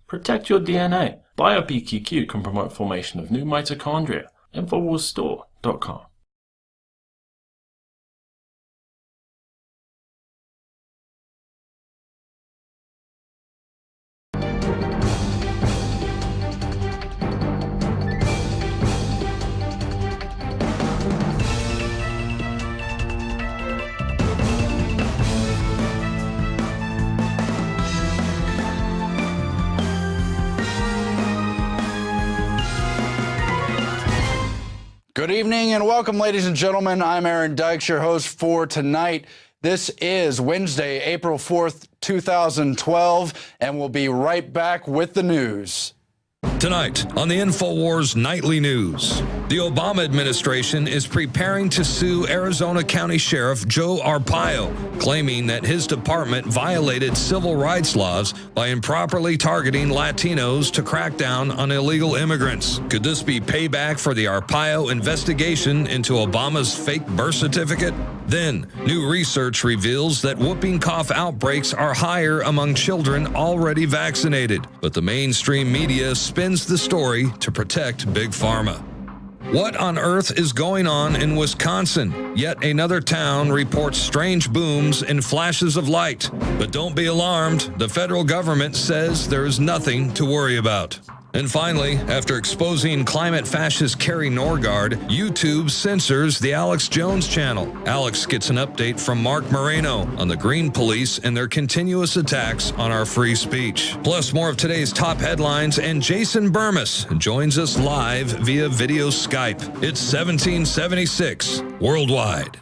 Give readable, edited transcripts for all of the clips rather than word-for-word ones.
Protect your DNA. BioPQQ can promote formation of new mitochondria. Infowarsstore.com. Good evening and welcome, ladies and gentlemen. I'm Aaron Dykes, your host for tonight. This is Wednesday, April 4th, 2012, and we'll be right back with the news. Tonight on the Infowars Nightly News, the Obama administration is preparing to sue Arizona County Sheriff Joe Arpaio, claiming that his department violated civil rights laws by improperly targeting Latinos to crack down on illegal immigrants. Could this be payback for the Arpaio investigation into Obama's fake birth certificate? Then, new research reveals that whooping cough outbreaks are higher among children already vaccinated, but the mainstream media spins the story to protect Big Pharma. What on earth is going on in Wisconsin? Yet another town reports strange booms and flashes of light. But don't be alarmed, the federal government says there is nothing to worry about. And finally, after exposing climate fascist Carrie Norgard, YouTube censors the Alex Jones channel. Alex gets an update from Mark Moreno on the Green Police and their continuous attacks on our free speech. Plus, more of today's top headlines, and Jason Bermis joins us live via video Skype. It's 1776 worldwide.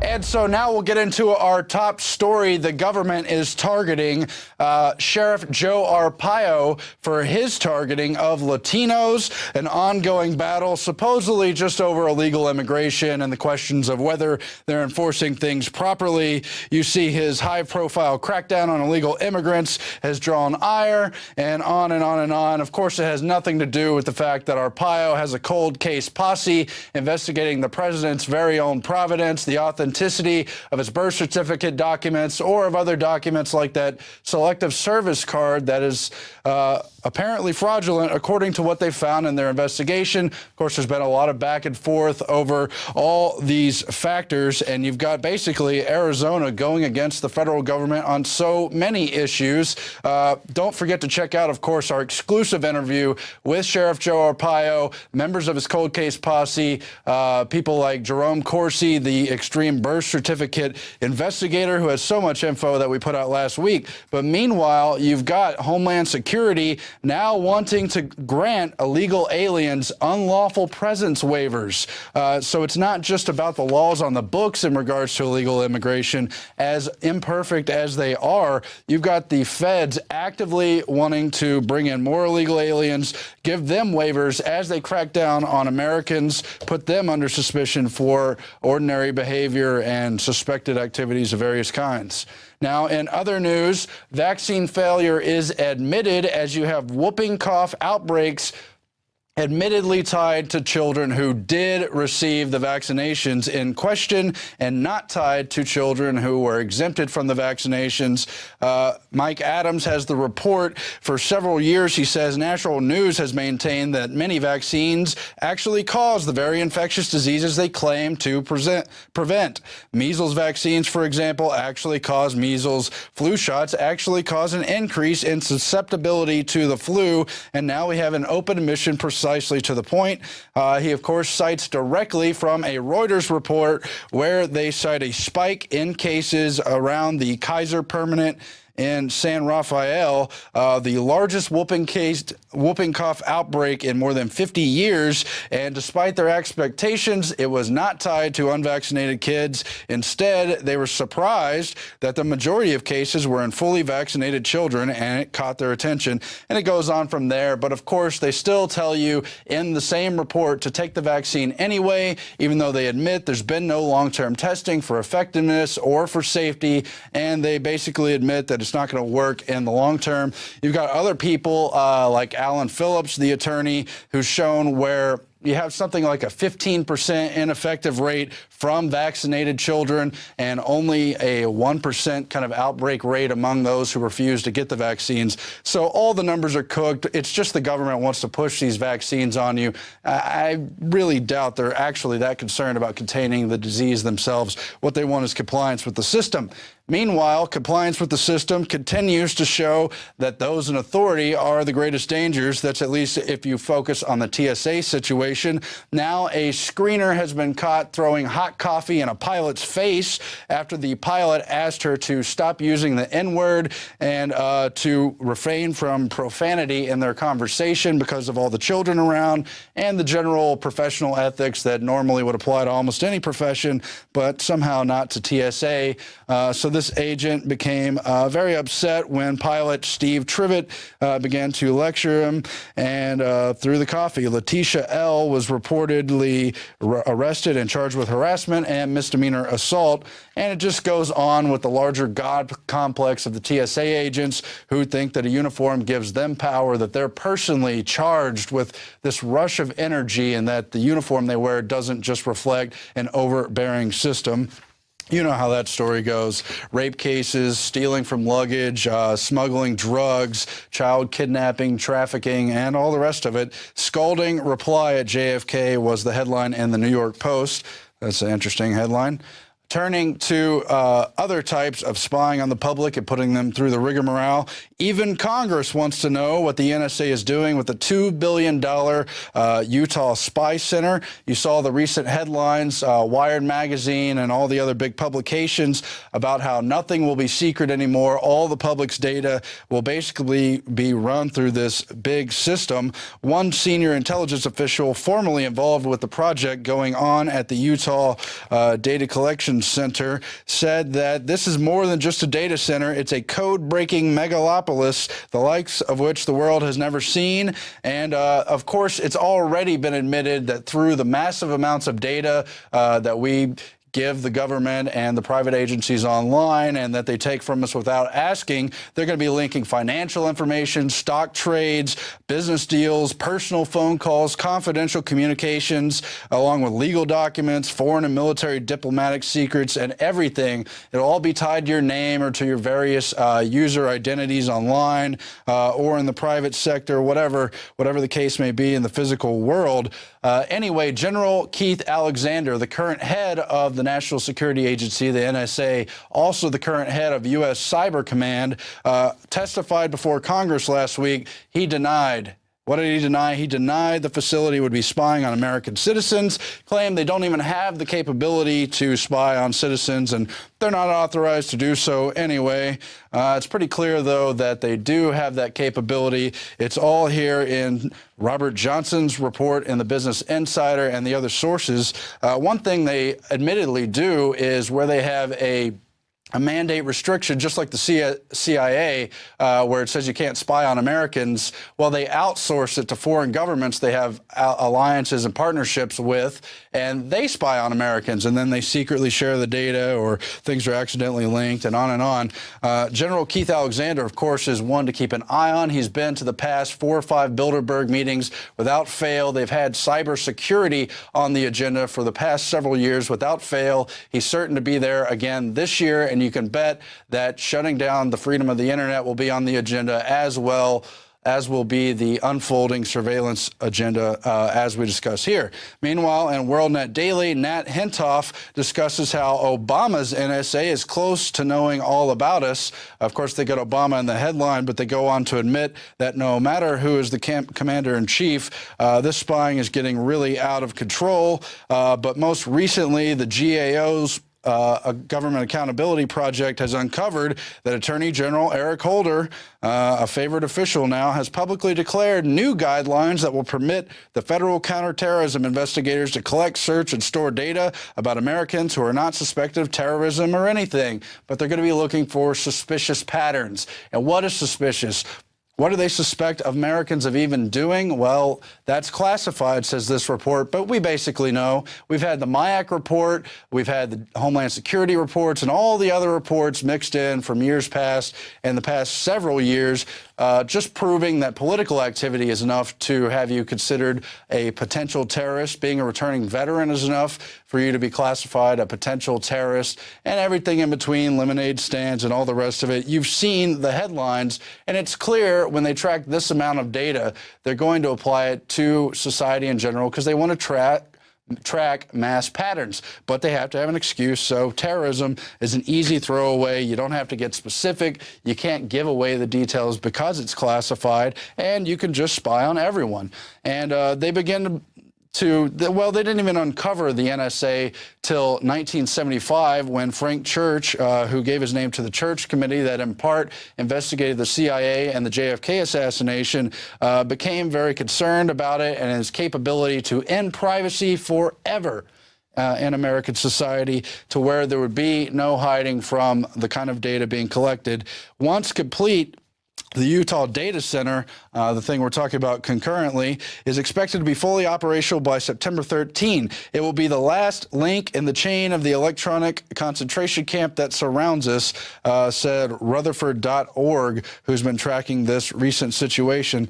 And so now we'll get into our top story. The government is targeting Sheriff Joe Arpaio for his targeting of Latinos, an ongoing battle supposedly just over illegal immigration and the questions of whether they're enforcing things properly. You see his high-profile crackdown on illegal immigrants has drawn ire, and on and on and on. Of course, it has nothing to do with the fact that Arpaio has a cold case posse investigating the president's very own providence, the authenticity of his birth certificate documents, or of other documents like that selective service card that is apparently fraudulent, according to what they found in their investigation. Of course, there's been a lot of back and forth over all these factors, and you've got basically Arizona going against the federal government on so many issues. Don't forget to check out, of course, our exclusive interview with Sheriff Joe Arpaio, members of his cold case posse, people like Jerome Corsi, the extreme birth certificate investigator who has so much info that we put out last week. But meanwhile, you've got Homeland Security now wanting to grant illegal aliens unlawful presence waivers. So it's not just about the laws on the books in regards to illegal immigration, as imperfect as they are. You've got the feds actively wanting to bring in more illegal aliens, give them waivers as they crack down on Americans, put them under suspicion for ordinary behavior and suspected activities of various kinds. Now, in other news, vaccine failure is admitted as you have whooping cough outbreaks admittedly tied to children who did receive the vaccinations in question and not tied to children who were exempted from the vaccinations. Mike Adams has the report. For several years, he says, National News has maintained that many vaccines actually cause the very infectious diseases they claim to prevent. Measles vaccines, for example, actually cause measles. Flu shots actually cause an increase in susceptibility to the flu. And now we have an open admission precisely to the point. He, of course, cites directly from a Reuters report where they cite a spike in cases around the Kaiser Permanente in San Rafael, the largest whooping cough outbreak in more than 50 years. And despite their expectations, it was not tied to unvaccinated kids. Instead, they were surprised that the majority of cases were in fully vaccinated children, and it caught their attention. And it goes on from there. But of course, they still tell you in the same report to take the vaccine anyway, even though they admit there's been no long-term testing for effectiveness or for safety. And they basically admit that it's not going to work in the long term. You've got other people like Alan Phillips, the attorney, who's shown where you have something like a 15% ineffective rate from vaccinated children and only a 1% kind of outbreak rate among those who refuse to get the vaccines. So all the numbers are cooked. It's just the government wants to push these vaccines on you. I really doubt they're actually that concerned about containing the disease themselves. What they want is compliance with the system. Meanwhile, compliance with the system continues to show that those in authority are the greatest dangers. That's at least if you focus on the TSA situation. Now, a screener has been caught throwing hot coffee in a pilot's face after the pilot asked her to stop using the N-word and to refrain from profanity in their conversation because of all the children around and the general professional ethics that normally would apply to almost any profession, but somehow not to TSA. So this agent became very upset when pilot Steve Trivet began to lecture him and threw the coffee. Letitia L. was reportedly arrested and charged with harassment and misdemeanor assault. And it just goes on with the larger God complex of the TSA agents who think that a uniform gives them power, that they're personally charged with this rush of energy, and that the uniform they wear doesn't just reflect an overbearing system. You know how that story goes. Rape cases, stealing from luggage, smuggling drugs, child kidnapping, trafficking, and all the rest of it. Scalding reply at JFK was the headline in the New York Post. That's an interesting headline. Turning to other types of spying on the public and putting them through the rigmarole, even Congress wants to know what the NSA is doing with the $2 billion Utah Spy Center. You saw the recent headlines, Wired Magazine and all the other big publications about how nothing will be secret anymore. All the public's data will basically be run through this big system. One senior intelligence official formerly involved with the project going on at the Utah Data Collection Center said that this is more than just a data center. It's a code-breaking megalopolis, the likes of which the world has never seen. And of course, it's already been admitted that through the massive amounts of data that we give the government and the private agencies online and that they take from us without asking, they're going to be linking financial information, stock trades, business deals, personal phone calls, confidential communications, along with legal documents, foreign and military diplomatic secrets, and everything. It'll all be tied to your name or to your various user identities online or in the private sector, whatever the case may be in the physical world. Anyway, General Keith Alexander, the current head of the National Security Agency, the NSA, also the current head of U.S. Cyber Command, testified before Congress last week. He denied. What did he deny? He denied the facility would be spying on American citizens, claimed they don't even have the capability to spy on citizens, and they're not authorized to do so anyway. It's pretty clear, though, that they do have that capability. It's all here in Robert Johnson's report in the Business Insider and the other sources. One thing they admittedly do is where they have a mandate restriction, just like the CIA, where it says you can't spy on Americans. Well, they outsource it to foreign governments they have alliances and partnerships with, and they spy on Americans, and then they secretly share the data or things are accidentally linked, and on and on. General Keith Alexander, of course, is one to keep an eye on. He's been to the past 4 or 5 Bilderberg meetings without fail. They've had cybersecurity on the agenda for the past several years without fail. He's certain to be there again this year, and you can bet that shutting down the freedom of the internet will be on the agenda, as well as will be the unfolding surveillance agenda as we discuss here. Meanwhile, in WorldNet Daily, Nat Hentoff discusses how Obama's NSA is close to knowing all about us. Of course, they got Obama in the headline, but they go on to admit that no matter who is the commander-in-chief, this spying is getting really out of control. But most recently, the GAO's a Government Accountability Project has uncovered that Attorney General Eric Holder, a favorite official now, has publicly declared new guidelines that will permit the federal counterterrorism investigators to collect, search, and store data about Americans who are not suspected of terrorism or anything. But they're going to be looking for suspicious patterns. And what is suspicious? What do they suspect Americans of even doing? Well, that's classified, says this report, but we basically know. We've had the MIAC report, we've had the Homeland Security reports, and all the other reports mixed in from years past and the past several years. just proving that political activity is enough to have you considered a potential terrorist. Being a returning veteran is enough for you to be classified a potential terrorist, and everything in between, lemonade stands and all the rest of it. You've seen the headlines, and it's clear when they track this amount of data, they're going to apply it to society in general because they want to track mass patterns, but they have to have an excuse. So terrorism is an easy throwaway. You don't have to get specific. You can't give away the details because it's classified, and you can just spy on everyone. And they begin well, they didn't even uncover the NSA till 1975 when Frank Church, who gave his name to the Church Committee that in part investigated the CIA and the JFK assassination, became very concerned about it and its capability to end privacy forever in American society, to where there would be no hiding from the kind of data being collected. Once complete, the Utah Data Center, the thing we're talking about concurrently, is expected to be fully operational by September 13. It will be the last link in the chain of the electronic concentration camp that surrounds us, said Rutherford.org, who's been tracking this recent situation.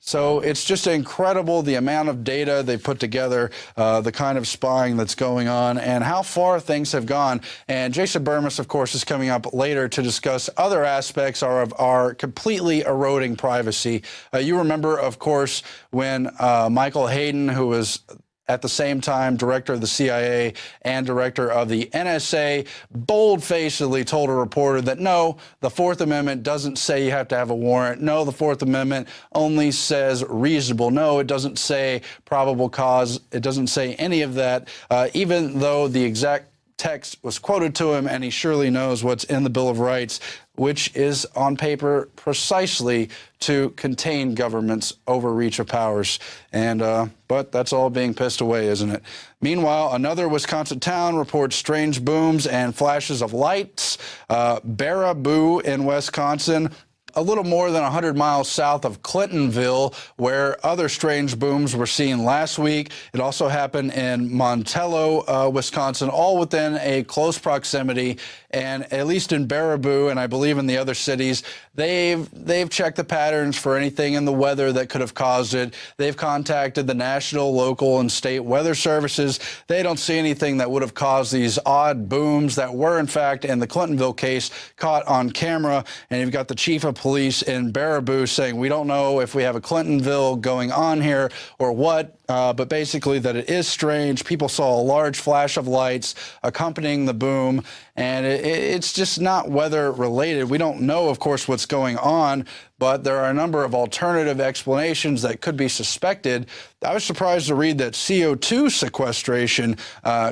So it's just incredible the amount of data they put together, the kind of spying that's going on, and how far things have gone. And Jason Bermis, of course, is coming up later to discuss other aspects of our completely eroding privacy. You remember, of course, when Michael Hayden, who was at the same time director of the CIA and director of the NSA, bold-facedly told a reporter that no, the Fourth Amendment doesn't say you have to have a warrant. No, the Fourth Amendment only says reasonable. No, it doesn't say probable cause. It doesn't say any of that, even though the exact text was quoted to him, and he surely knows what's in the Bill of Rights, which is on paper precisely to contain government's overreach of powers. And but that's all being pissed away, isn't it? Meanwhile, another Wisconsin town reports strange booms and flashes of lights. Baraboo in Wisconsin, a little more than 100 miles south of Clintonville, where other strange booms were seen last week. It also happened in Montello, Wisconsin, all within a close proximity. And at least in Baraboo, and I believe in the other cities, they've checked the patterns for anything in the weather that could have caused it. They've contacted the national, local, and state weather services. They don't see anything that would have caused these odd booms that were, in fact, in the Clintonville case, caught on camera. And you've got the chief of police in Baraboo saying, we don't know if we have a Clintonville going on here or what, but basically that it is strange. People saw a large flash of lights accompanying the boom, and it's just not weather related. We don't know, of course, what's going on, but there are a number of alternative explanations that could be suspected. I was surprised to read that CO2 sequestration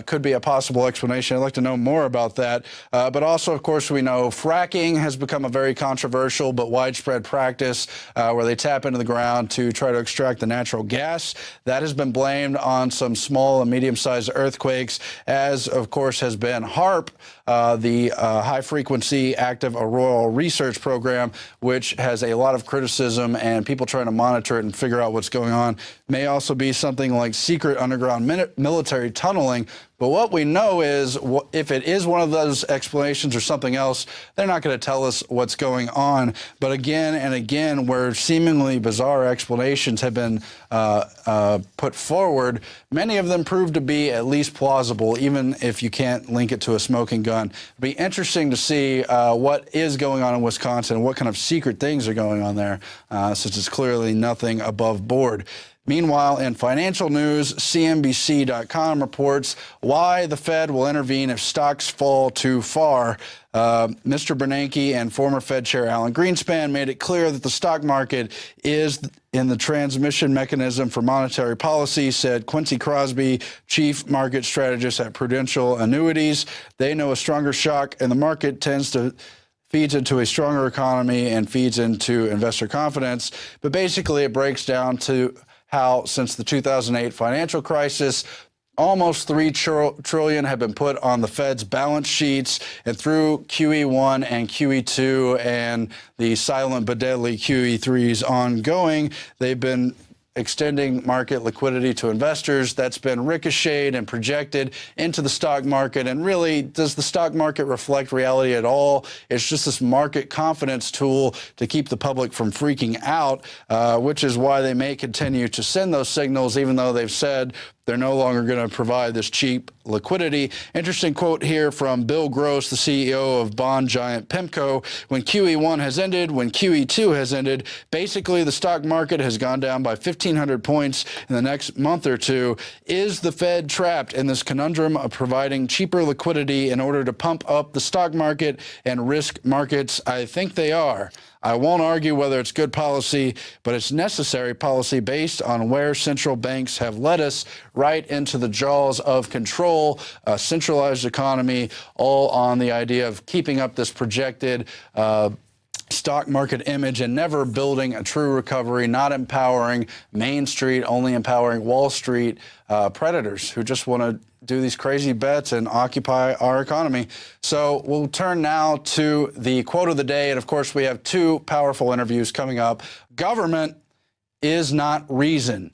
could be a possible explanation. I'd like to know more about that. But also, of course, we know fracking has become a very controversial but widespread practice where they tap into the ground to try to extract the natural gas. That has been blamed on some small and medium-sized earthquakes, as, of course, has been HAARP, the high-frequency active auroral research program, which has a lot of criticism and people trying to monitor it and figure out what's going on. May also be something like secret underground military tunneling. But what we know is if it is one of those explanations or something else, they're not going to tell us what's going on. But again and again, where seemingly bizarre explanations have been put forward, many of them prove to be at least plausible, even if you can't link it to a smoking gun. It'll be interesting to see what is going on in Wisconsin, what kind of secret things are going on there, since it's clearly nothing above board. Meanwhile, in financial news, CNBC.com reports why the Fed will intervene if stocks fall too far. Mr. Bernanke and former Fed Chair Alan Greenspan made it clear that the stock market is in the transmission mechanism for monetary policy, said Quincy Crosby, chief market strategist at Prudential Annuities. They know a stronger shock in the market feeds into a stronger economy and feeds into investor confidence. But basically, it breaks down to how since the 2008 financial crisis, almost $3 trillion have been put on the Fed's balance sheets, and through QE1 and QE2 and the silent but deadly QE3s ongoing, they've been extending market liquidity to investors. That's been ricocheted and projected into the stock market. And really, does the stock market reflect reality at all? It's just this market confidence tool to keep the public from freaking out, which is why they may continue to send those signals, even though they've said they're no longer going to provide this cheap liquidity. Interesting quote here from Bill Gross, the CEO of bond giant PIMCO. When QE1 has ended, when QE2 has ended, basically the stock market has gone down by 1,500 points in the next month or two. Is the Fed trapped in this conundrum of providing cheaper liquidity in order to pump up the stock market and risk markets? I think they are. I won't argue whether it's good policy, but it's necessary policy based on where central banks have led us right into the jaws of control, a centralized economy, all on the idea of keeping up this projected stock market image and never building a true recovery, not empowering Main Street, only empowering Wall Street predators who just want to do these crazy bets and occupy our economy. So we'll turn now to the quote of the day. And of course, we have two powerful interviews coming up. Government is not reason.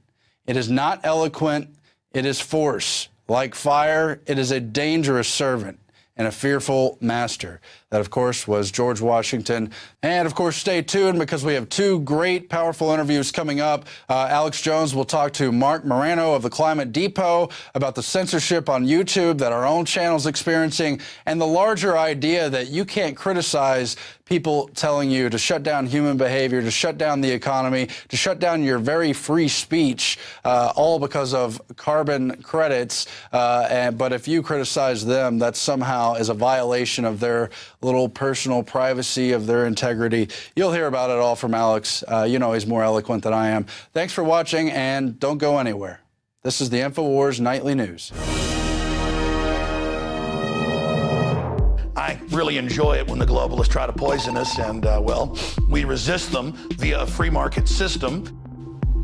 It is not eloquent. It is force. Like fire, it is a dangerous servant and a fearful master. That, of course, was George Washington. And, of course, stay tuned because we have two great, powerful interviews coming up. Alex Jones will talk to Mark Morano of the Climate Depot about the censorship on YouTube that our own channel's experiencing and the larger idea that you can't criticize people telling you to shut down human behavior, to shut down the economy, to shut down your very free speech, all because of carbon credits. But if you criticize them, that somehow is a violation of their little personal privacy, of their integrity. You'll hear about it all from Alex. You know he's more eloquent than I am. Thanks for watching, and don't go anywhere. This is the Infowars Nightly News. I really enjoy it when the globalists try to poison us, and, well, we resist them via a free market system.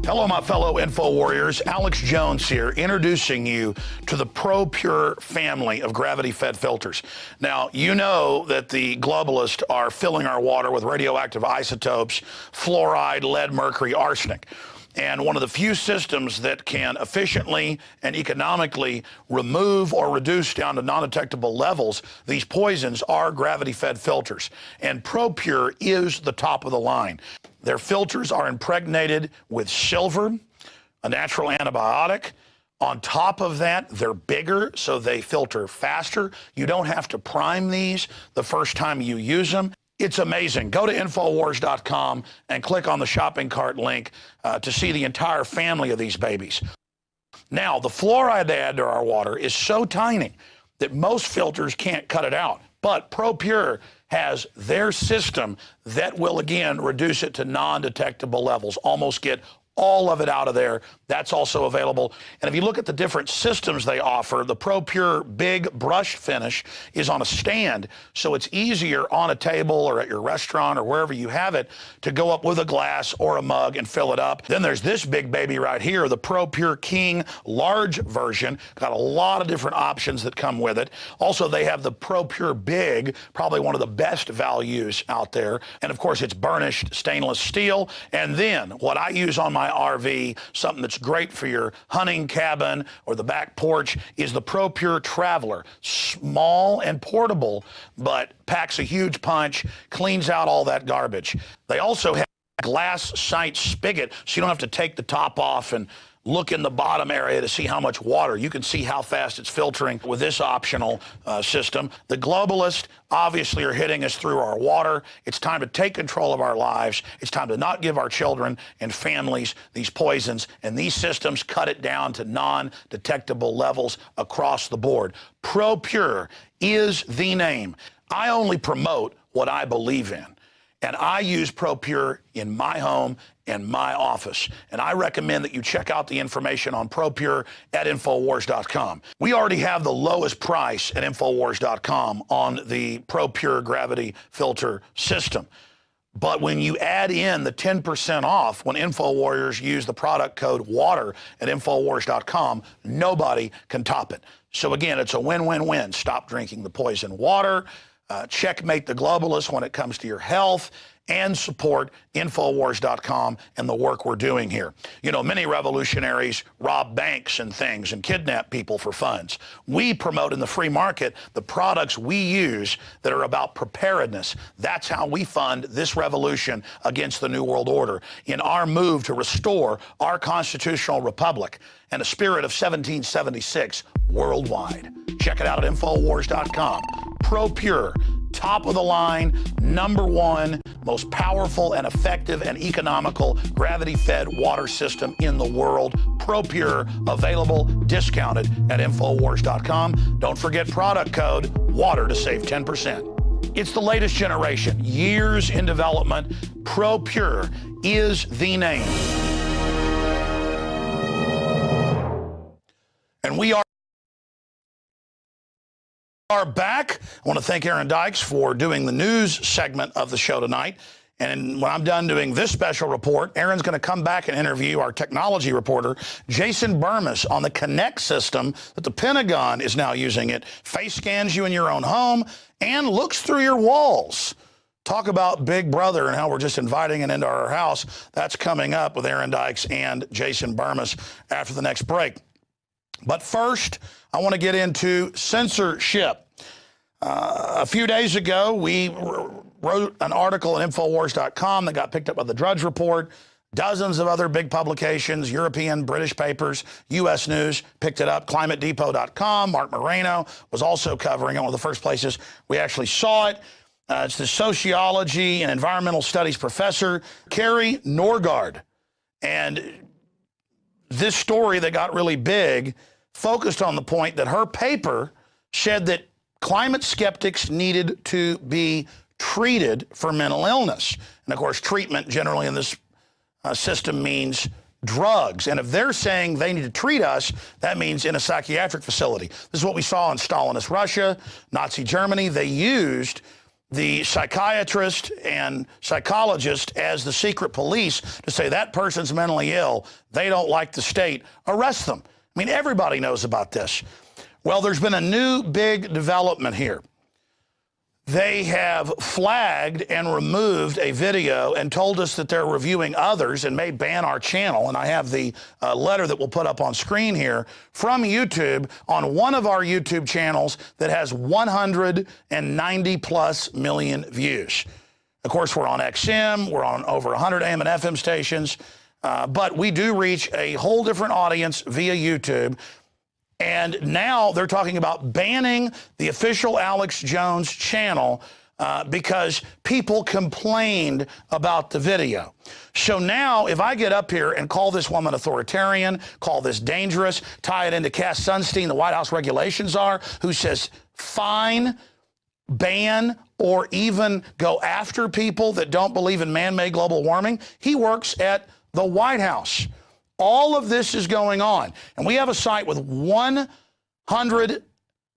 Hello, my fellow Info Warriors. Alex Jones here, introducing you to the ProPure family of gravity-fed filters. Now, you know that the globalists are filling our water with radioactive isotopes, fluoride, lead, mercury, arsenic. And one of the few systems that can efficiently and economically remove or reduce down to non-detectable levels these poisons are gravity-fed filters. And ProPure is the top of the line. Their filters are impregnated with silver, a natural antibiotic. On top of that, they're bigger, so they filter faster. You don't have to prime these the first time you use them. It's amazing. Go to Infowars.com and click on the shopping cart link to see the entire family of these babies. Now, the fluoride they add to our water is so tiny that most filters can't cut it out. But ProPure has their system that will, again, reduce it to non-detectable levels, almost get all of it out of there. That's also available. And if you look at the different systems they offer, the ProPure Big Brush Finish is on a stand, so it's easier on a table or at your restaurant or wherever you have it to go up with a glass or a mug and fill it up. Then there's this big baby right here, the ProPure King large version. Got a lot of different options that come with it. Also, they have the ProPure Big, probably one of the best values out there. And of course, it's burnished stainless steel. And then what I use on my RV, something that's great for your hunting cabin or the back porch, is the ProPure Traveler. Small and portable, but packs a huge punch, cleans out all that garbage. They also have a glass sight spigot, so you don't have to take the top off and look in the bottom area to see how much water. You can see how fast it's filtering with this optional system. The globalists obviously are hitting us through our water. It's time to take control of our lives. It's time to not give our children and families these poisons, and these systems cut it down to non-detectable levels across the board. ProPure is the name. I only promote what I believe in. And I use ProPure in my home and my office. And I recommend that you check out the information on ProPure at Infowars.com. We already have the lowest price at Infowars.com on the ProPure gravity filter system. But when you add in the 10% off when InfoWarriors use the product code WATER at Infowars.com, nobody can top it. So again, it's a win-win-win. Stop drinking the poison water. checkmate the globalists when it comes to your health, and support Infowars.com and the work we're doing here. You know, many revolutionaries rob banks and things and kidnap people for funds. We promote in the free market the products we use that are about preparedness. That's how we fund this revolution against the New World Order in our move to restore our constitutional republic and a spirit of 1776 worldwide. Check it out at Infowars.com. Pro-Pure, top of the line, #1, most powerful and effective and economical gravity-fed water system in the world. Pro-Pure, available, discounted at Infowars.com. Don't forget product code WATER to save 10%. It's the latest generation, years in development. Pro-Pure is the name. And we are back. I want to thank Aaron Dykes for doing the news segment of the show tonight. And when I'm done doing this special report, Aaron's going to come back and interview our technology reporter, Jason Bermis, on the Connect system that the Pentagon is now using. It face scans you in your own home and looks through your walls. Talk about Big Brother and how we're just inviting it into our house. That's coming up with Aaron Dykes and Jason Bermis after the next break. But first, I want to get into censorship. A few days ago, we wrote an article at Infowars.com that got picked up by the Drudge Report. Dozens of other big publications, European, British papers, U.S. News picked it up. ClimateDepot.com, Mark Moreno was also covering it. One of the first places we actually saw it. It's the sociology and environmental studies professor, Carrie Norgard. And this story that got really big focused on the point that her paper said that climate skeptics needed to be treated for mental illness. And of course, treatment generally in this system means drugs. And if they're saying they need to treat us, that means in a psychiatric facility. This is what we saw in Stalinist Russia, Nazi Germany. They used the psychiatrist and psychologist as the secret police to say that person's mentally ill. They don't like the state. Arrest them. I mean, everybody knows about this. Well, there's been a new big development here. They have flagged and removed a video and told us that they're reviewing others and may ban our channel. And I have the letter that we'll put up on screen here from YouTube on one of our YouTube channels that has 190 plus million views. Of course, we're on XM. We're on over 100 AM and FM stations. But we do reach a whole different audience via YouTube. And now they're talking about banning the official Alex Jones channel because people complained about the video. So now if I get up here and call this woman authoritarian, call this dangerous, tie it into Cass Sunstein, the White House regulations are, who says fine, ban, or even go after people that don't believe in man-made global warming. He works at the White House. All of this is going on. And we have a site with 100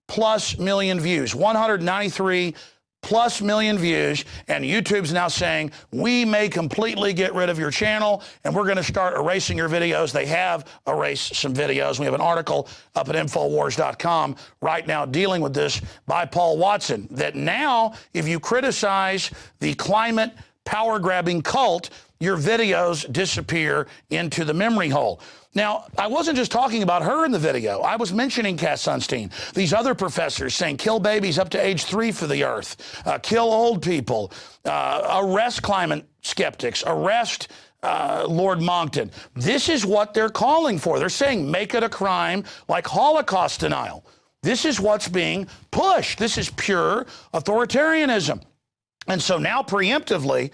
plus million views, 193 plus million views, and YouTube's now saying, we may completely get rid of your channel, and we're going to start erasing your videos. They have erased some videos. We have an article up at Infowars.com right now dealing with this by Paul Watson, that now if you criticize the climate power-grabbing cult, your videos disappear into the memory hole. Now, I wasn't just talking about her in the video. I was mentioning Cass Sunstein, these other professors saying kill babies up to age 3 for the earth, kill old people, arrest climate skeptics, arrest Lord Monckton. This is what they're calling for. They're saying make it a crime like Holocaust denial. This is what's being pushed. This is pure authoritarianism. And so now preemptively,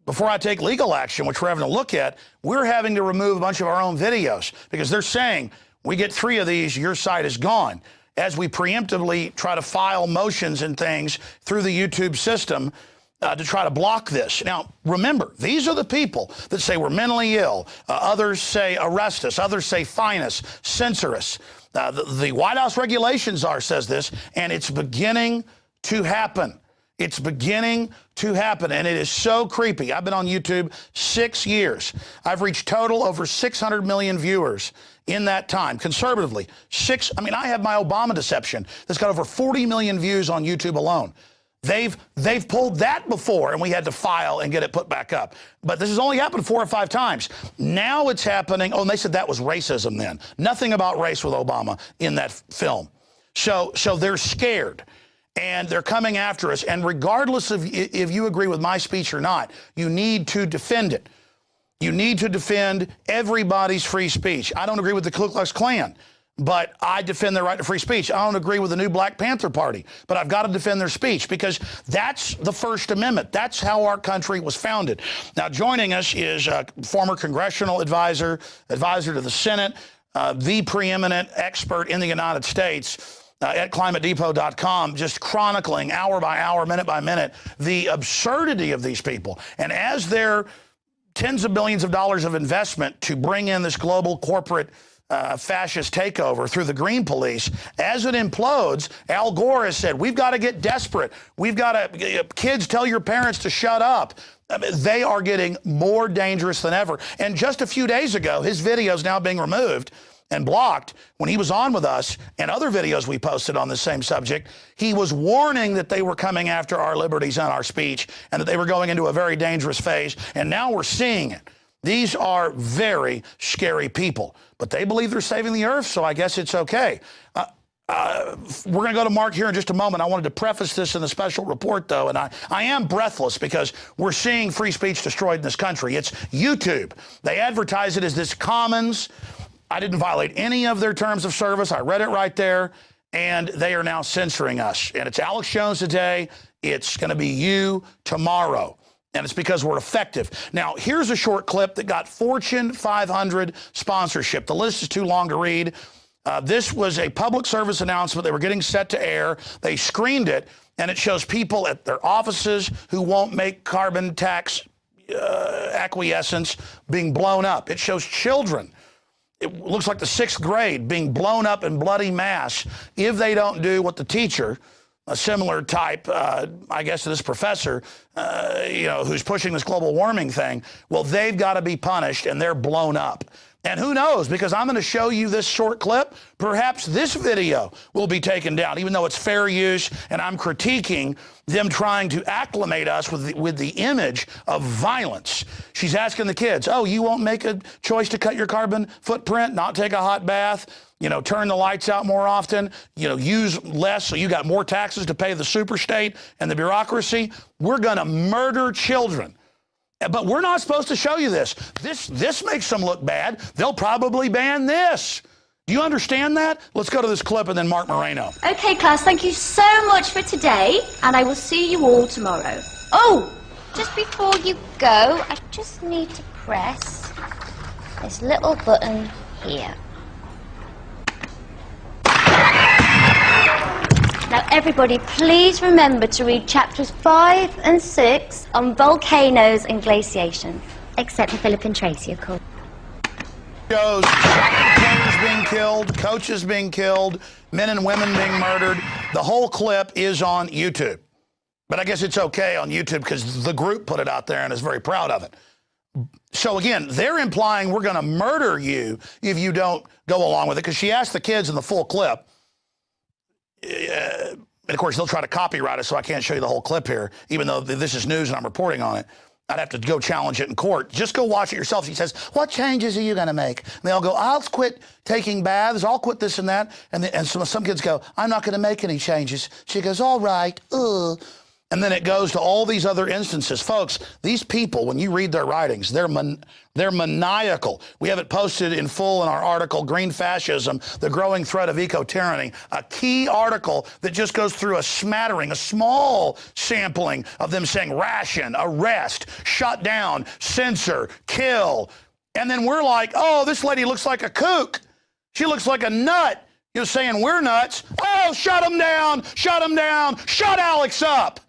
before I take legal action, which we're having to look at, we're having to remove a bunch of our own videos because they're saying, we get 3 of these, your site is gone. As we preemptively try to file motions and things through the YouTube system to try to block this. Now, remember, these are the people that say we're mentally ill. Others say arrest us. Others say fine us, censor us. The White House regulations says this, and it's beginning to happen. It's beginning to happen, and it is so creepy. I've been on YouTube 6 years. I've reached total over 600 million viewers in that time, conservatively. I have my Obama deception that's got over 40 million views on YouTube alone. They've pulled that before, and we had to file and get it put back up. But this has only happened 4 or 5 times. Now it's happening. Oh, and they said that was racism then. Nothing about race with Obama in that film. So they're scared, and they're coming after us. And regardless of if you agree with my speech or not, you need to defend it. You need to defend everybody's free speech. I don't agree with the Ku Klux Klan, but I defend their right to free speech. I don't agree with the new Black Panther Party, but I've got to defend their speech because that's the First Amendment. That's how our country was founded. Now, joining us is a former congressional advisor to the Senate, the preeminent expert in the United States at climatedepot.com, just chronicling hour by hour, minute by minute, the absurdity of these people. And as their tens of billions of dollars of investment to bring in this global corporate fascist takeover through the Green Police, as it implodes, Al Gore has said, we've got to get desperate. We've got to, kids, tell your parents to shut up. I mean, they are getting more dangerous than ever. And just a few days ago, his video is now being removed and blocked. When he was on with us and other videos we posted on the same subject, he was warning that they were coming after our liberties and our speech and that they were going into a very dangerous phase. And now we're seeing it. These are very scary people, but they believe they're saving the earth, so I guess it's okay. We're going to go to Mark here in just a moment. I wanted to preface this in the special report, though, and I am breathless because we're seeing free speech destroyed in this country. It's YouTube. They advertise it as this commons. I didn't violate any of their terms of service. I read it right there, and they are now censoring us. And it's Alex Jones today. It's going to be you tomorrow. And it's because we're effective. Now, here's a short clip that got Fortune 500 sponsorship. The list is too long to read. This was a public service announcement. They were getting set to air. They screened it, and it shows people at their offices who won't make carbon tax acquiescence being blown up. It shows children. It looks like the 6th grade being blown up in bloody mass if they don't do what the teacher, a similar type, I guess, to this professor, who's pushing this global warming thing, well, they've got to be punished, and they're blown up. And who knows, because I'm going to show you this short clip, perhaps this video will be taken down, even though it's fair use, and I'm critiquing them trying to acclimate us with the image of violence. She's asking the kids, oh, you won't make a choice to cut your carbon footprint, not take a hot bath, turn the lights out more often, use less so you got more taxes to pay the superstate and the bureaucracy. We're going to murder children. But we're not supposed to show you this. This makes them look bad. They'll probably ban this. Do you understand that? Let's go to this clip and then Mark Moreno. Okay, class, thank you so much for today, and I will see you all tomorrow. Oh, just before you go, I just need to press this little button here. Now, everybody, please remember to read chapters 5 and 6 on volcanoes and glaciation. Except for Philip and Tracy, of course. Shows soccer players being killed, coaches being killed, men and women being murdered. The whole clip is on YouTube. But I guess it's okay on YouTube because the group put it out there and is very proud of it. So again, they're implying we're going to murder you if you don't go along with it, because she asked the kids in the full clip. And of course, they'll try to copyright us, so I can't show you the whole clip here, even though this is news and I'm reporting on it. I'd have to go challenge it in court. Just go watch it yourself. She says, what changes are you going to make? And they all go, I'll quit taking baths. I'll quit this and that. And some kids go, I'm not going to make any changes. She goes, all right. And then it goes to all these other instances. Folks, these people, when you read their writings, they're maniacal. We have it posted in full in our article, Green Fascism, The Growing Threat of Eco-Tyranny, a key article that just goes through a smattering, a small sampling of them saying ration, arrest, shut down, censor, kill. And then we're like, oh, this lady looks like a kook. She looks like a nut. You're saying we're nuts. Oh, shut them down, shut them down, shut Alex up.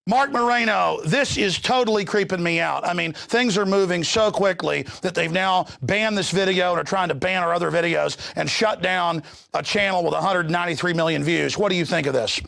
Mark Moreno, this is totally creeping me out. I mean, things are moving so quickly that they've now banned this video and are trying to ban our other videos and shut down a channel with 193 million views. What do you think of this?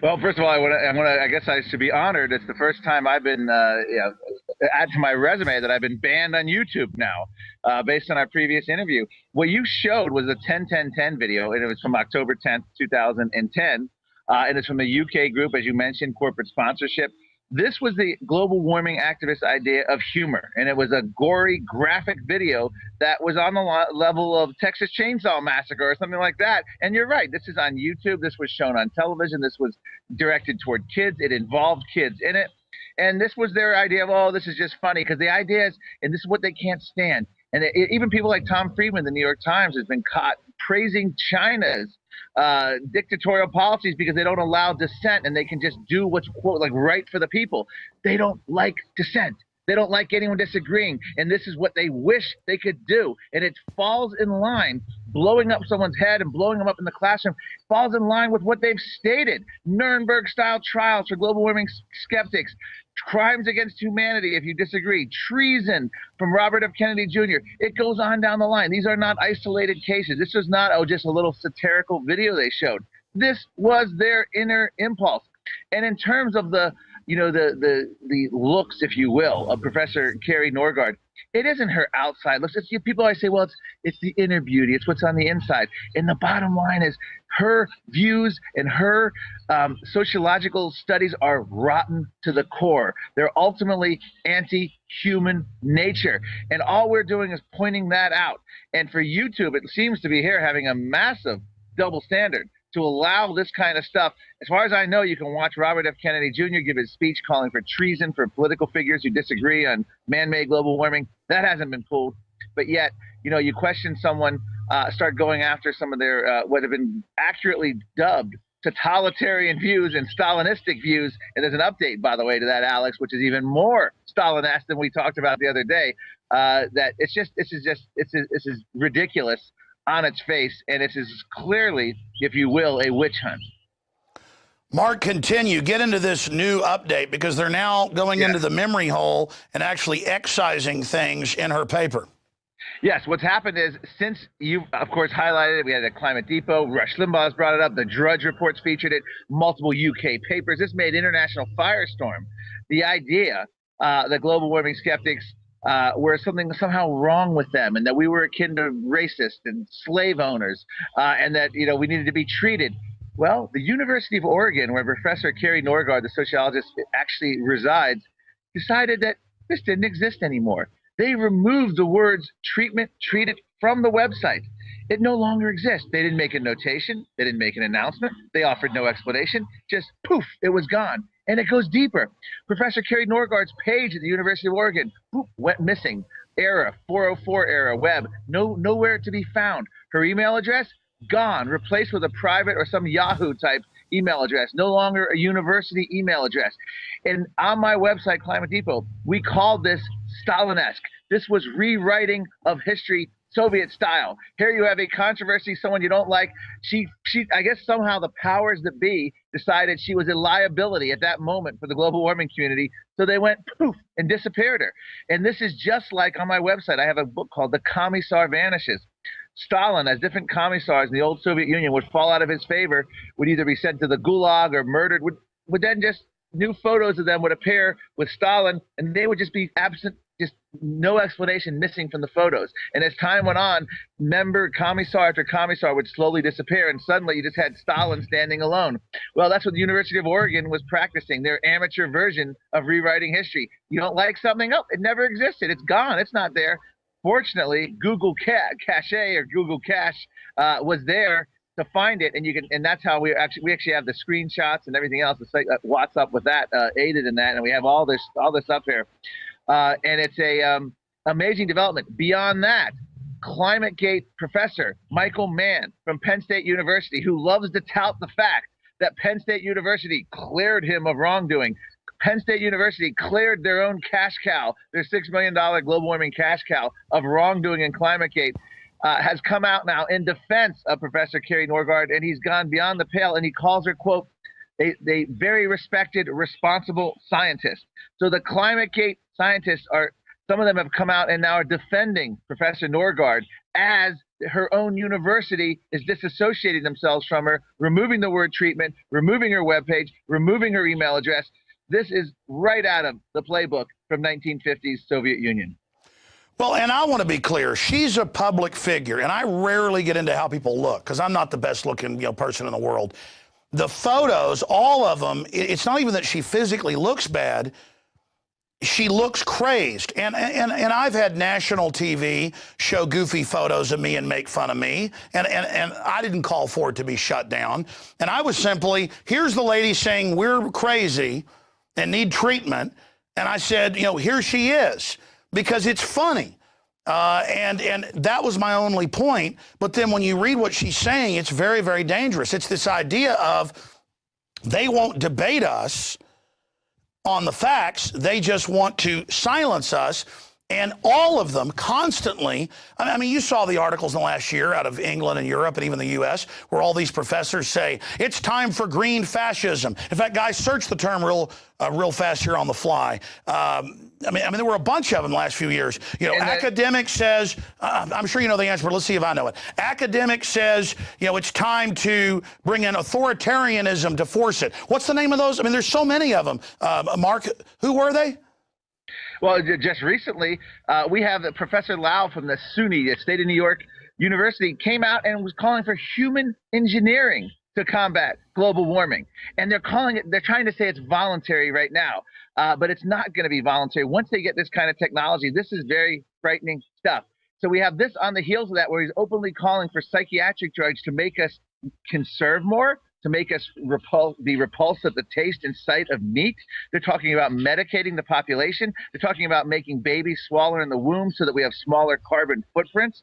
Well, first of all, I guess I should be honored. It's the first time I've been add to my resume that I've been banned on YouTube now, based on our previous interview. What you showed was a 10-10-10 video, and it was from October 10th, 2010. and it's from the UK group, as you mentioned, corporate sponsorship. This was the global warming activist idea of humor, and it was a gory, graphic video that was on the level of Texas Chainsaw Massacre or something like that. And you're right, this is on YouTube. This was shown on television. This was directed toward kids. It involved kids in it. And this was their idea of, oh, this is just funny, because the idea is, and this is what they can't stand. And even people like Tom Friedman, the New York Times, has been caught praising China's dictatorial policies because they don't allow dissent, and they can just do what's, quote, like right for the people. They don't like dissent. They don't like anyone disagreeing, and this is what they wish they could do. And it falls in line, blowing up someone's head and blowing them up in the classroom, falls in line with what they've stated. Nuremberg-style trials for global warming skeptics, crimes against humanity if you disagree, treason from Robert F. Kennedy Jr. It goes on down the line. These are not isolated cases. This was not, oh, just a little satirical video they showed. This was their inner impulse. And in terms of the, you know, the looks, if you will, of Professor Carrie Norgard, it isn't her outside looks. It's people always say, well, it's the inner beauty. It's what's on the inside. And the bottom line is her views and her sociological studies are rotten to the core. They're ultimately anti-human nature. And all we're doing is pointing that out. And for YouTube, it seems to be here having a massive double standard to allow this kind of stuff. As far as I know, you can watch Robert F. Kennedy Jr. give his speech calling for treason for political figures who disagree on man-made global warming. That hasn't been pulled. But yet, you know, you question someone, start going after some of their what have been accurately dubbed totalitarian views and Stalinistic views. And there's an update, by the way, to that, Alex, which is even more Stalinist than we talked about the other day. That it's just, this is ridiculous on its face, and it is clearly, if you will, a witch hunt. Mark, continue. Get into this new update, because they're now going into the memory hole and actually excising things in her paper. Yes, what's happened is, since you, of course, highlighted it, we had a Climate Depot, Rush Limbaugh has brought it up, the Drudge Reports featured it, multiple UK papers. This made international firestorm. The idea that global warming skeptics were something somehow wrong with them, and that we were akin to racist and slave owners, and that, you know, we needed to be treated. Well, the University of Oregon, where Professor Carrie Norgard, the sociologist, actually resides, decided that this didn't exist anymore. They removed the words treatment, treated from the website. It no longer exists. They didn't make a notation. They didn't make an announcement. They offered no explanation. Just poof, it was gone. And it goes deeper. Professor Carrie Norgard's page at the University of Oregon went missing. Era, 404 era, web, nowhere to be found. Her email address, gone, replaced with a private or some Yahoo type email address, no longer a university email address. And on my website, Climate Depot, we called this Stalinesque. This was rewriting of history, Soviet style. Here you have a controversy, someone you don't like. She, I guess somehow the powers that be decided she was a liability at that moment for the global warming community. So they went poof and disappeared her. And this is just like on my website. I have a book called The Commissar Vanishes. Stalin, as different commissars in the old Soviet Union would fall out of his favor, would either be sent to the gulag or murdered, would then just new photos of them would appear with Stalin, and they would just be absent, just no explanation missing from the photos. And as time went on, member commissar after commissar would slowly disappear, and suddenly you just had Stalin standing alone. Well, that's what the University of Oregon was practicing, their amateur version of rewriting history. You don't like something? Oh, it never existed. It's gone. It's not there. Fortunately, Google Cache or Google Cache was there to find it, and you can, and that's how we actually have the screenshots and everything else. The site WhatsApp with that aided in that, and we have all this up here, and it's a amazing development. Beyond that, ClimateGate professor Michael Mann from Penn State University, who loves to tout the fact that Penn State University cleared him of wrongdoing. Penn State University cleared their own cash cow, their $6 million global warming cash cow, of wrongdoing in ClimateGate, has come out now in defense of Professor Carrie Norgard, and he's gone beyond the pale, and he calls her, quote, a very respected, responsible scientist. So the ClimateGate scientists some of them have come out and now are defending Professor Norgard as her own university is disassociating themselves from her, removing the word treatment, removing her webpage, removing her email address. This is right out of the playbook from 1950s Soviet Union. Well, and I want to be clear. She's a public figure, and I rarely get into how people look because I'm not the best looking person in the world. The photos, all of them, it's not even that she physically looks bad. She looks crazed. And I've had national TV show goofy photos of me and make fun of me. And I didn't call for it to be shut down. And I was simply, here's the lady saying we're crazy and need treatment. And I said, you know, here she is, because it's funny. And that was my only point. But then when you read what she's saying, it's very, very dangerous. It's this idea of they won't debate us on the facts. They just want to silence us. And all of them constantly, I mean, you saw the articles in the last year out of England and Europe and even the U.S. where all these professors say, it's time for green fascism. In fact, guys, search the term real fast here on the fly. I mean, there were a bunch of them the last few years. You know, academic says, I'm sure you know the answer, but let's see if I know it. Academic says, you know, it's time to bring in authoritarianism to force it. What's the name of those? I mean, there's so many of them. Mark, who were they? Well, just recently, we have Professor Lau from the SUNY, the State of New York University, came out and was calling for human engineering to combat global warming. And they're trying to say it's voluntary right now, but it's not going to be voluntary. Once they get this kind of technology, this is very frightening stuff. So we have this on the heels of that, where he's openly calling for psychiatric drugs to make us conserve more, to make us be repulsed at the taste and sight of meat. They're talking about medicating the population. They're talking about making babies smaller in the womb so that we have smaller carbon footprints.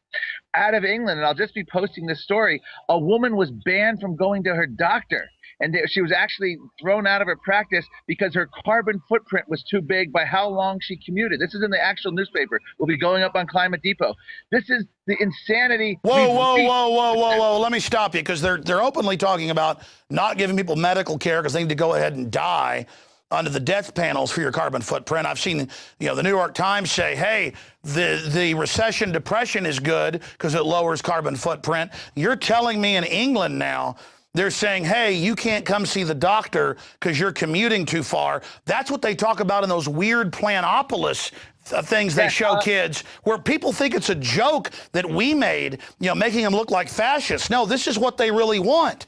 Out of England, and I'll just be posting this story, a woman was banned from going to her doctor. And she was actually thrown out of her practice because her carbon footprint was too big by how long she commuted. This is in the actual newspaper. We'll be going up on Climate Depot. This is the insanity. Whoa. Let me stop you, because they're openly talking about not giving people medical care because they need to go ahead and die under the death panels for your carbon footprint. I've seen, you know, the New York Times say, hey, the recession depression is good because it lowers carbon footprint. You're telling me in England now, they're saying, hey, you can't come see the doctor because you're commuting too far. That's what they talk about in those weird Planopolis things they show kids, where people think it's a joke that we made, you know, making them look like fascists. No, this is what they really want.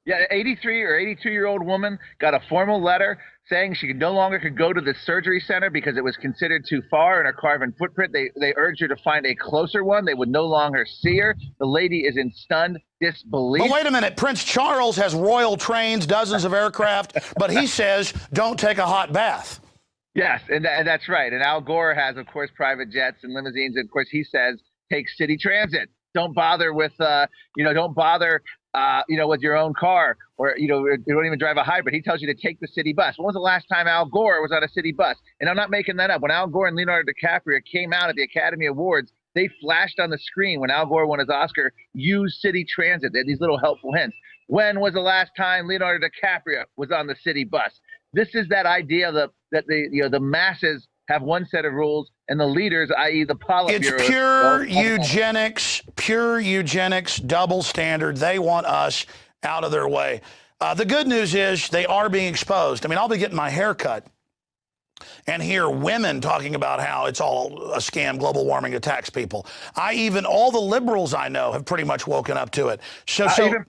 Yeah, 83 or 82-year-old woman got a formal letter saying she no longer could go to the surgery center because it was considered too far in her carbon footprint. They urged her to find a closer one. They would no longer see her. The lady is in stunned disbelief. But wait a minute. Prince Charles has royal trains, dozens of aircraft, but he says don't take a hot bath. Yes, and that's right. And Al Gore has, of course, private jets and limousines. And, of course, he says take city transit. Don't bother with, don't bother with your own car, or, you don't even drive a hybrid. He tells you to take the city bus. When was the last time Al Gore was on a city bus? And I'm not making that up. When Al Gore and Leonardo DiCaprio came out at the Academy Awards, they flashed on the screen when Al Gore won his Oscar, use city transit. They had these little helpful hints. When was the last time Leonardo DiCaprio was on the city bus? This is that idea that the masses have one set of rules, and the leaders, i.e. the Politburo. It's pure eugenics, double standard. They want us out of their way. The good news is they are being exposed. I mean, I'll be getting my hair cut and hear women talking about how it's all a scam, global warming attacks people. All the liberals I know have pretty much woken up to it. Even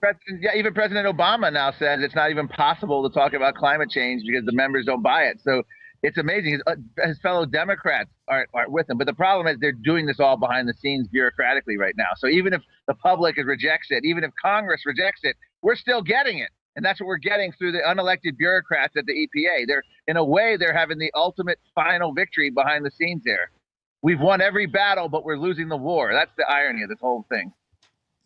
President Obama now says it's not even possible to talk about climate change because the members don't buy it. So it's amazing. His fellow Democrats aren't with him. But the problem is they're doing this all behind the scenes bureaucratically right now. So even if the public rejects it, even if Congress rejects it, we're still getting it. And that's what we're getting through the unelected bureaucrats at the EPA. They're having the ultimate final victory behind the scenes there. We've won every battle, but we're losing the war. That's the irony of this whole thing.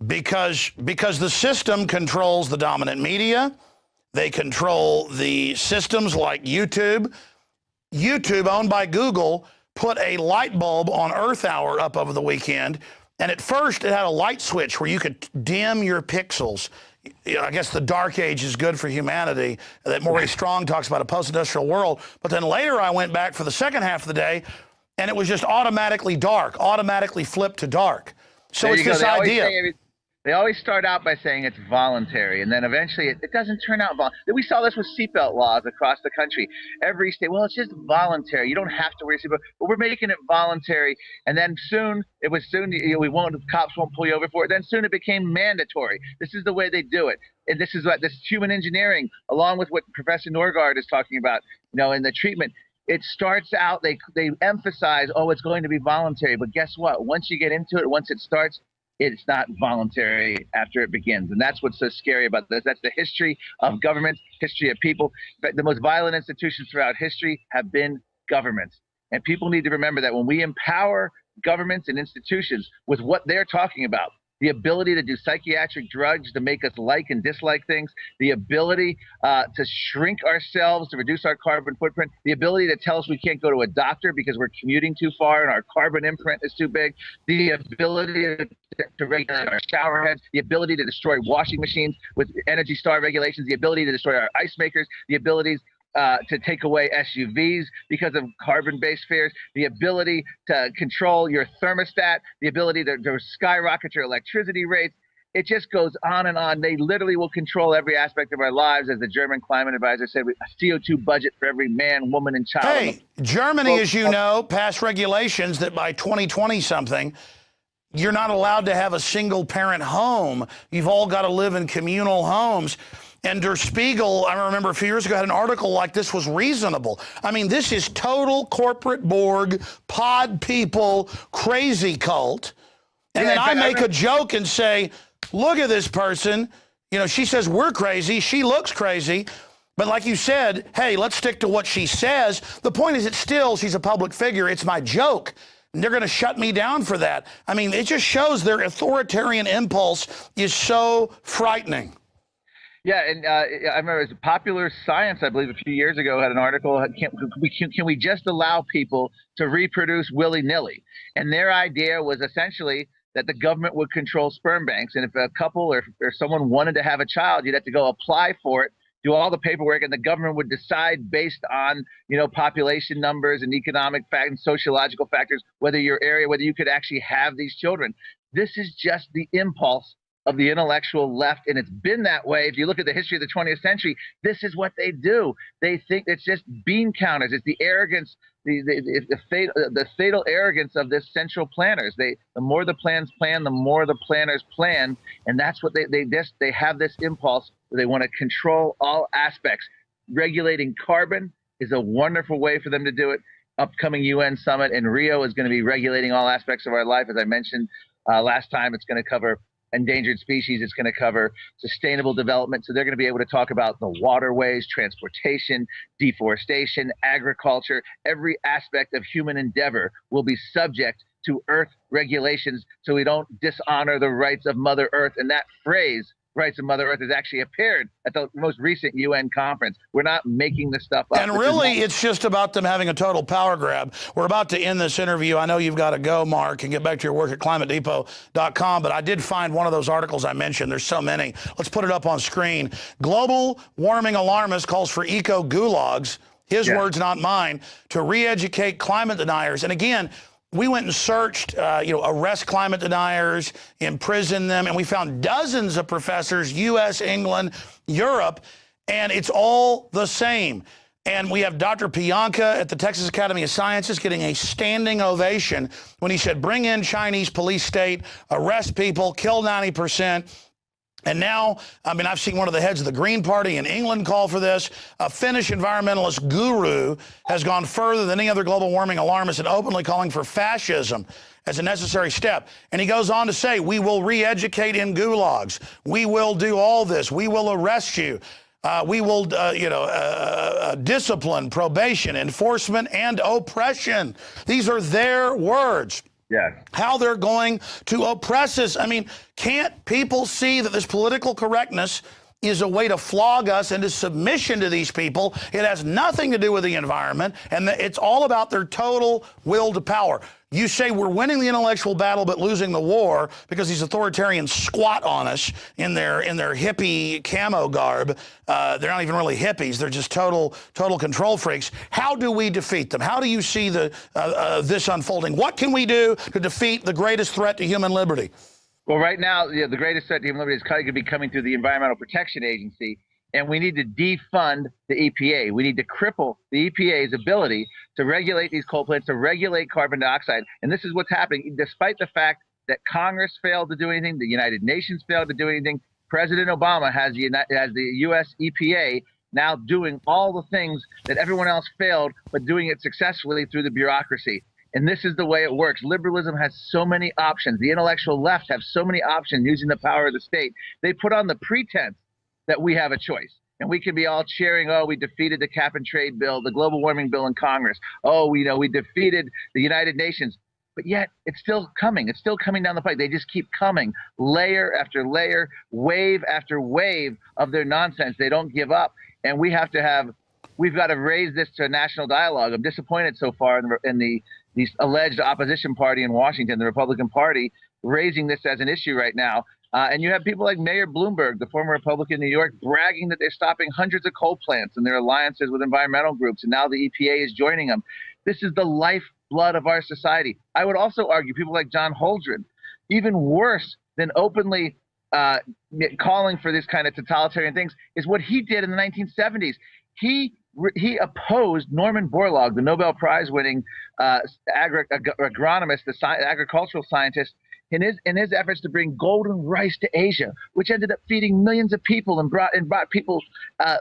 Because the system controls the dominant media. They control the systems like YouTube. YouTube, owned by Google, put a light bulb on Earth Hour up over the weekend. And at first, it had a light switch where you could dim your pixels. I guess the dark age is good for humanity, that Maurice Strong talks about a post-industrial world. But then later I went back for the second half of the day, and it was just automatically dark, automatically flipped to dark. So it's this idea. They always start out by saying it's voluntary, and then eventually it doesn't turn out voluntary. We saw this with seatbelt laws across the country. Every state, well, it's just voluntary. You don't have to wear a seatbelt, but we're making it voluntary. And then soon, cops won't pull you over for it. Then soon it became mandatory. This is the way they do it. And this is human engineering, along with what Professor Norgard is talking about, in the treatment. It starts out, they emphasize, it's going to be voluntary. But guess what? Once you get into it, once it starts, it's not voluntary after it begins. And that's what's so scary about this. That's the history of government, history of people. The most violent institutions throughout history have been governments. And people need to remember that when we empower governments and institutions with what they're talking about, the ability to do psychiatric drugs to make us like and dislike things, the ability to shrink ourselves, to reduce our carbon footprint, the ability to tell us we can't go to a doctor because we're commuting too far and our carbon imprint is too big, the ability to regulate our shower heads, the ability to destroy washing machines with Energy Star regulations, the ability to destroy our ice makers, the abilities to take away SUVs because of carbon-based fares, the ability to control your thermostat, the ability to skyrocket your electricity rates. It just goes on and on. They literally will control every aspect of our lives. As the German climate advisor said, a CO2 budget for every man, woman, and child. Hey, Germany, as you know, passed regulations that by 2020-something, you're not allowed to have a single-parent home. You've all got to live in communal homes. And Der Spiegel, I remember a few years ago, had an article like this was reasonable. I mean, this is total corporate Borg, pod people, crazy cult. And then I make a joke and say, look at this person. She says we're crazy. She looks crazy. But like you said, hey, let's stick to what she says. The point is, she's a public figure. It's my joke. And they're going to shut me down for that. I mean, it just shows their authoritarian impulse is so frightening. Yeah, and I remember it was Popular Science, I believe, a few years ago had an article. Can we just allow people to reproduce willy-nilly? And their idea was essentially that the government would control sperm banks, and if a couple or someone wanted to have a child, you'd have to go apply for it, do all the paperwork, and the government would decide based on population numbers and economic factors and sociological factors whether you could actually have these children. This is just the impulse of the intellectual left, and it's been that way. If you look at the history of the 20th century, this is what they do. They think it's just bean counters. It's the arrogance, the fatal arrogance of this central planners. The more the plans plan, the more the planners plan, and that's what they have this impulse where they want to control all aspects. Regulating carbon is a wonderful way for them to do it. Upcoming UN summit in Rio is going to be regulating all aspects of our life. As I mentioned last time, it's going to cover endangered species, it's going to cover sustainable development. So they're going to be able to talk about the waterways, transportation, deforestation, agriculture. Every aspect of human endeavor will be subject to Earth regulations so we don't dishonor the rights of Mother Earth. And that phrase, rights of Mother Earth, has actually appeared at the most recent UN conference. We're not making this stuff up. And really, it's just about them having a total power grab. We're about to end this interview. I know you've got to go, Mark, and get back to your work at climatedepot.com, but I did find one of those articles I mentioned. There's so many. Let's put it up on screen. Global warming alarmist calls for eco-gulags, his words, not mine, to re-educate climate deniers. And again, we went and searched, arrest climate deniers, imprison them, and we found dozens of professors, U.S., England, Europe, and it's all the same. And we have Dr. Pianka at the Texas Academy of Sciences getting a standing ovation when he said, bring in Chinese police state, arrest people, kill 90%. And now, I've seen one of the heads of the Green Party in England call for this. A Finnish environmentalist guru has gone further than any other global warming alarmist and openly calling for fascism as a necessary step. And he goes on to say, we will re-educate in gulags. We will do all this. We will arrest you. We will, discipline, probation, enforcement, and oppression. These are their words. Yeah. How they're going to oppress us. Can't people see that this political correctness is a way to flog us into submission to these people? It has nothing to do with the environment, and it's all about their total will to power. You say we're winning the intellectual battle but losing the war because these authoritarians squat on us in their hippie camo garb. They're not even really hippies. They're just total control freaks. How do we defeat them? How do you see this unfolding? What can we do to defeat the greatest threat to human liberty? Well, right now, the greatest threat to human liberty is going to be coming through the Environmental Protection Agency, and we need to defund the EPA. We need to cripple the EPA's ability to regulate these coal plants, to regulate carbon dioxide. And this is what's happening, despite the fact that Congress failed to do anything, the United Nations failed to do anything. President Obama has the U.S. EPA now doing all the things that everyone else failed, but doing it successfully through the bureaucracy. And this is the way it works. Liberalism has so many options. The intellectual left have so many options using the power of the state. They put on the pretense that we have a choice. And we can be all cheering, oh, we defeated the cap and trade bill, the global warming bill in Congress. Oh, we defeated the United Nations. But yet it's still coming. It's still coming down the pike. They just keep coming, layer after layer, wave after wave of their nonsense. They don't give up. And we've got to raise this to a national dialogue. I'm disappointed so far in the alleged opposition party in Washington, the Republican Party, raising this as an issue right now. And you have people like Mayor Bloomberg, the former Republican in New York, bragging that they're stopping hundreds of coal plants and their alliances with environmental groups, and now the EPA is joining them. This is the lifeblood of our society. I would also argue people like John Holdren, even worse than openly calling for this kind of totalitarian things, is what he did in the 1970s. He opposed Norman Borlaug, the Nobel Prize-winning agronomist, the agricultural scientist, in his efforts to bring golden rice to Asia, which ended up feeding millions of people and brought people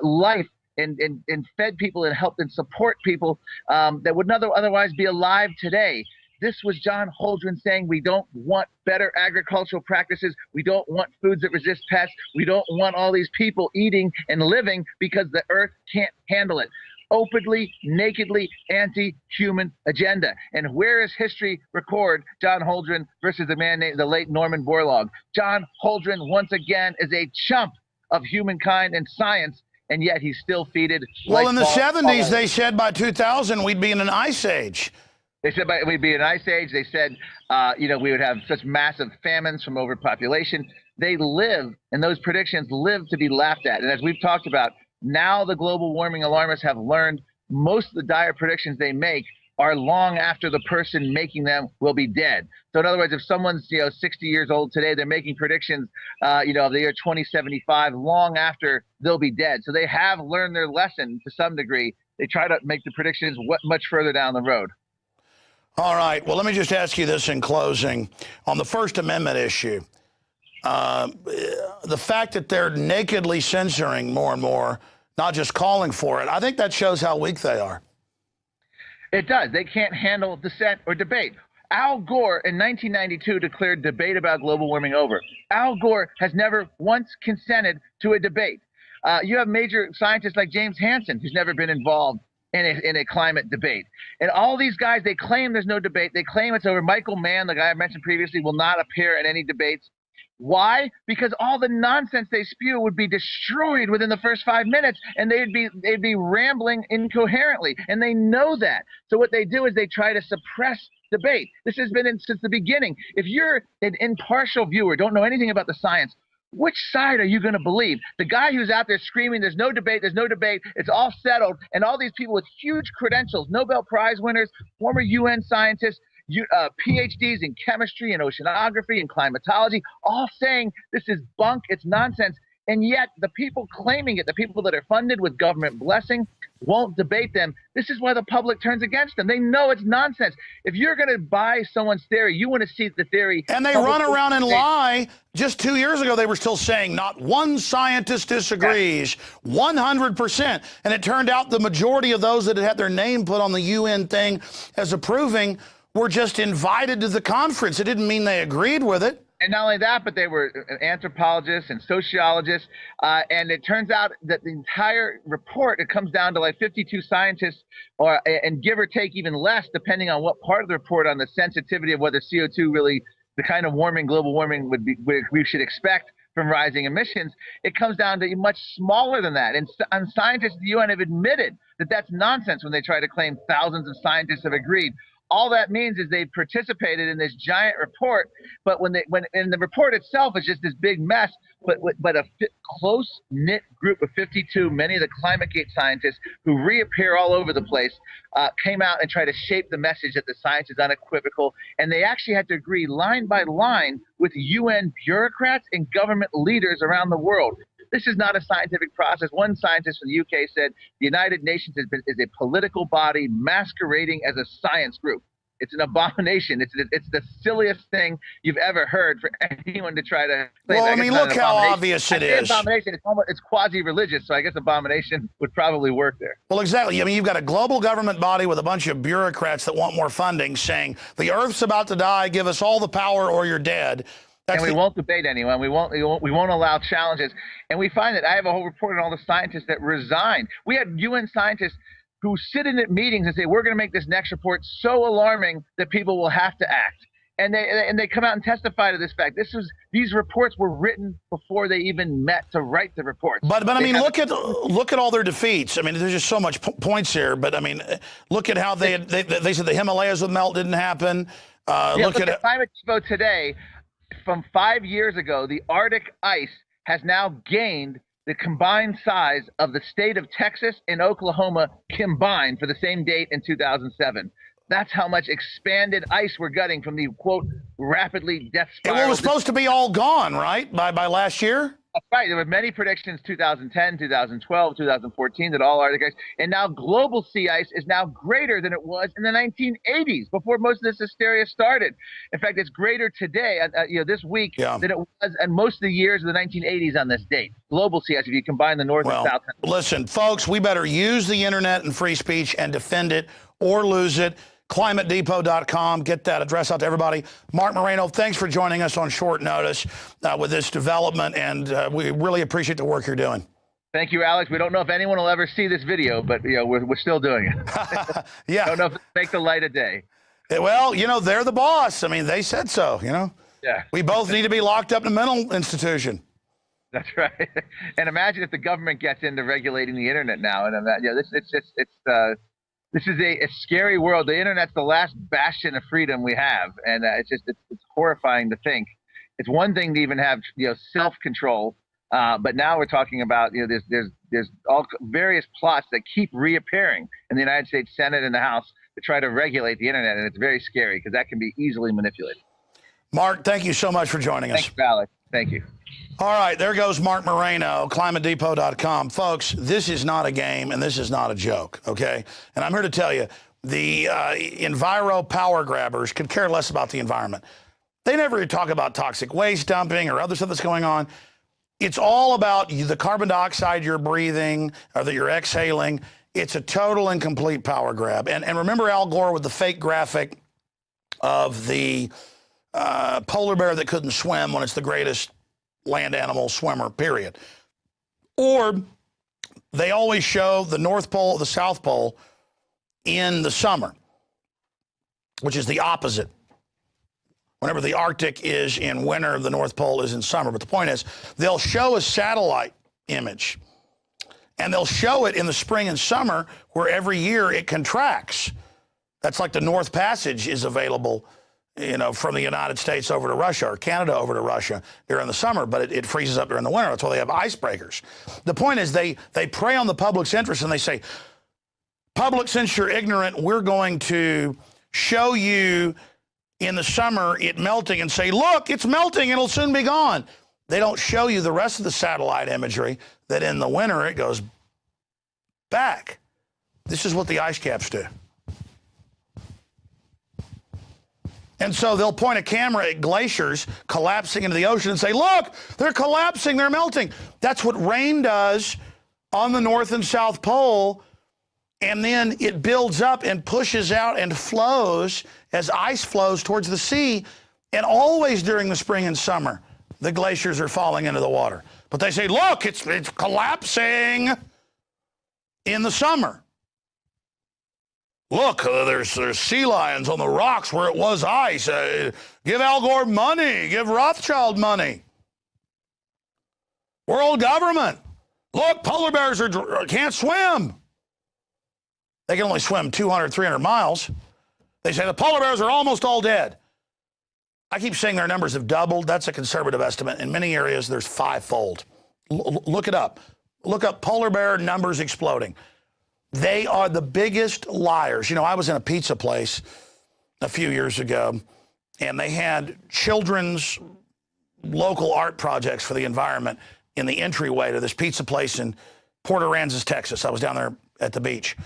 life and fed people and helped and support people that would not otherwise be alive today. This was John Holdren saying we don't want better agricultural practices. We don't want foods that resist pests. We don't want all these people eating and living because the earth can't handle it. Openly, nakedly anti-human agenda. And where is history record John Holdren versus the man named the late Norman Borlaug? John Holdren, once again, is a chump of humankind and science, and yet he's still feted. Well, in the 70s, they said by 2000 we'd be in an ice age. They said we'd be in an ice age. They said, we would have such massive famines from overpopulation. They live, and those predictions live to be laughed at. And as we've talked about, now the global warming alarmists have learned most of the dire predictions they make are long after the person making them will be dead. So in other words, if someone's 60 years old today, they're making predictions of the year 2075 long after they'll be dead. So they have learned their lesson to some degree. They try to make the predictions much further down the road. All right. Well, let me just ask you this in closing. On the First Amendment issue, the fact that they're nakedly censoring more and more, not just calling for it, I think that shows how weak they are. It does. They can't handle dissent or debate. Al Gore in 1992 declared debate about global warming over. Al Gore has never once consented to a debate. You have major scientists like James Hansen, who's never been involved in a climate debate. And all these guys, they claim there's no debate. They claim it's over. Michael Mann, the guy I mentioned previously, will not appear in any debates. Why? Because all the nonsense they spew would be destroyed within the first 5 minutes, and they'd be rambling incoherently, and they know that. So what they do is they try to suppress debate. This has been since the beginning. If you're an impartial viewer, don't know anything about the science, which side are you going to believe? The guy who's out there screaming, there's no debate, it's all settled, and all these people with huge credentials, Nobel Prize winners, former UN scientists, PhDs in chemistry and oceanography and climatology, all saying this is bunk, it's nonsense. And yet the people claiming it, the people that are funded with government blessing, won't debate them. This is why the public turns against them. They know it's nonsense. If you're going to buy someone's theory, you want to see the theory. And they run around and lie. Just 2 years ago, they were still saying not one scientist disagrees, 100%. And it turned out the majority of those that had their name put on the UN thing as approving were just invited to the conference. It didn't mean they agreed with it. And not only that, but they were anthropologists and sociologists. And it turns out that the entire report, it comes down to like 52 scientists, and give or take even less, depending on what part of the report on the sensitivity of whether CO2 really, the kind of global warming we should expect from rising emissions. It comes down to much smaller than that. And scientists at the UN have admitted that that's nonsense when they try to claim thousands of scientists have agreed. all that means is they participated in this giant report, but when in the report itself is just this big mess, but a close-knit group of 52, many of the ClimateGate scientists who reappear all over the place, came out and tried to shape the message that the science is unequivocal, and they actually had to agree line by line with UN bureaucrats and government leaders around the world. This is not a scientific process. One scientist from the UK said the United Nations is a political body masquerading as a science group. It's an abomination. It's the silliest thing you've ever heard for anyone to try to say. Well, I mean, look how obvious it is. Abomination. It's quasi-religious, so I guess abomination would probably work there. Well, exactly. I mean, you've got a global government body with a bunch of bureaucrats that want more funding saying the Earth's about to die, give us all the power or you're dead. And we won't debate anyone. We won't allow challenges. And we find that I have a whole report on all the scientists that resigned. We had UN scientists who sit in at meetings and say, we're going to make this next report so alarming that people will have to act. And they come out and testify to this fact. These reports were written before they even met to write the reports. But I mean, look at all their defeats. I mean, there's just so much points here. But I mean, look at how they said the Himalayas would melt, didn't happen. Look at climate vote today. From 5 years ago, the Arctic ice has now gained the combined size of the state of Texas and Oklahoma combined for the same date in 2007. That's how much expanded ice we're gutting from the, quote, rapidly death spiral. It was supposed to be all gone, right, by last year? That's right. There were many predictions, 2010, 2012, 2014, that all Arctic ice. And now global sea ice is now greater than it was in the 1980s, before most of this hysteria started. In fact, it's greater today, this week, than it was in most of the years of the 1980s on this date. Global sea ice, if you combine the North and South. Listen, folks, we better use the internet and free speech and defend it or lose it. ClimateDepot.com. Get that address out to everybody. Mark Moreno, thanks for joining us on short notice with this development, and we really appreciate the work you're doing. Thank you, Alex. We don't know if anyone will ever see this video, but we're still doing it. Yeah. Don't know if it'll make the light of day. Well, they're the boss. I mean, they said so, Yeah. We both need to be locked up in a mental institution. That's right. And imagine if the government gets into regulating the internet now. And this is a scary world. The internet's the last bastion of freedom we have, and it's horrifying to think. It's one thing to even have self-control, but now we're talking about there's all various plots that keep reappearing in the United States Senate and the House to try to regulate the internet, and it's very scary because that can be easily manipulated. Mark, thank you so much for joining us. Thanks, Alex. Thank you. All right, there goes Mark Moreno, ClimateDepot.com. Folks, this is not a game and this is not a joke, okay? And I'm here to tell you, the enviro power grabbers could care less about the environment. They never talk about toxic waste dumping or other stuff that's going on. It's all about the carbon dioxide you're breathing or that you're exhaling. It's a total and complete power grab. And remember Al Gore with the fake graphic of the polar bear that couldn't swim when it's the greatest land animal swimmer, period. Or they always show the North Pole, the South Pole in the summer, which is the opposite. Whenever the Arctic is in winter, the North Pole is in summer. But the point is, they'll show a satellite image, and they'll show it in the spring and summer where every year it contracts. That's like the North Passage is available from the United States over to Russia or Canada over to Russia during the summer, but it freezes up during the winter. That's why they have icebreakers. The point is they prey on the public's interest and they say, public, since you're ignorant, we're going to show you in the summer it melting and say, look, it's melting, it'll soon be gone. They don't show you the rest of the satellite imagery that in the winter it goes back. This is what the ice caps do. And so they'll point a camera at glaciers collapsing into the ocean and say, look, they're collapsing, they're melting. That's what rain does on the North and South Pole. And then it builds up and pushes out and flows as ice flows towards the sea. And always during the spring and summer, the glaciers are falling into the water. But they say, look, it's collapsing in the summer. Look, there's sea lions on the rocks where it was ice. Give Al Gore money. Give Rothschild money. World government. Look, polar bears can't swim. They can only swim 200, 300 miles. They say the polar bears are almost all dead. I keep saying their numbers have doubled. That's a conservative estimate. In many areas, there's fivefold. Look it up. Look up polar bear numbers exploding. They are the biggest liars. You know, I was in a pizza place a few years ago, and they had children's local art projects for the environment in the entryway to this pizza place in Port Aransas, Texas. I was down there at the beach.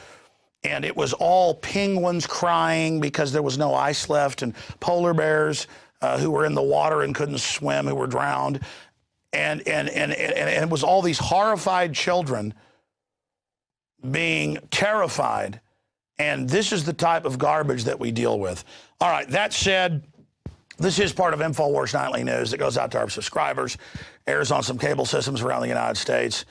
And it was all penguins crying because there was no ice left, and polar bears who were in the water and couldn't swim, who were drowned. And it was all these horrified children being terrified. And this is the type of garbage that we deal with. All right, that said, this is part of Infowars Nightly News that goes out to our subscribers, airs on some cable systems around the United States.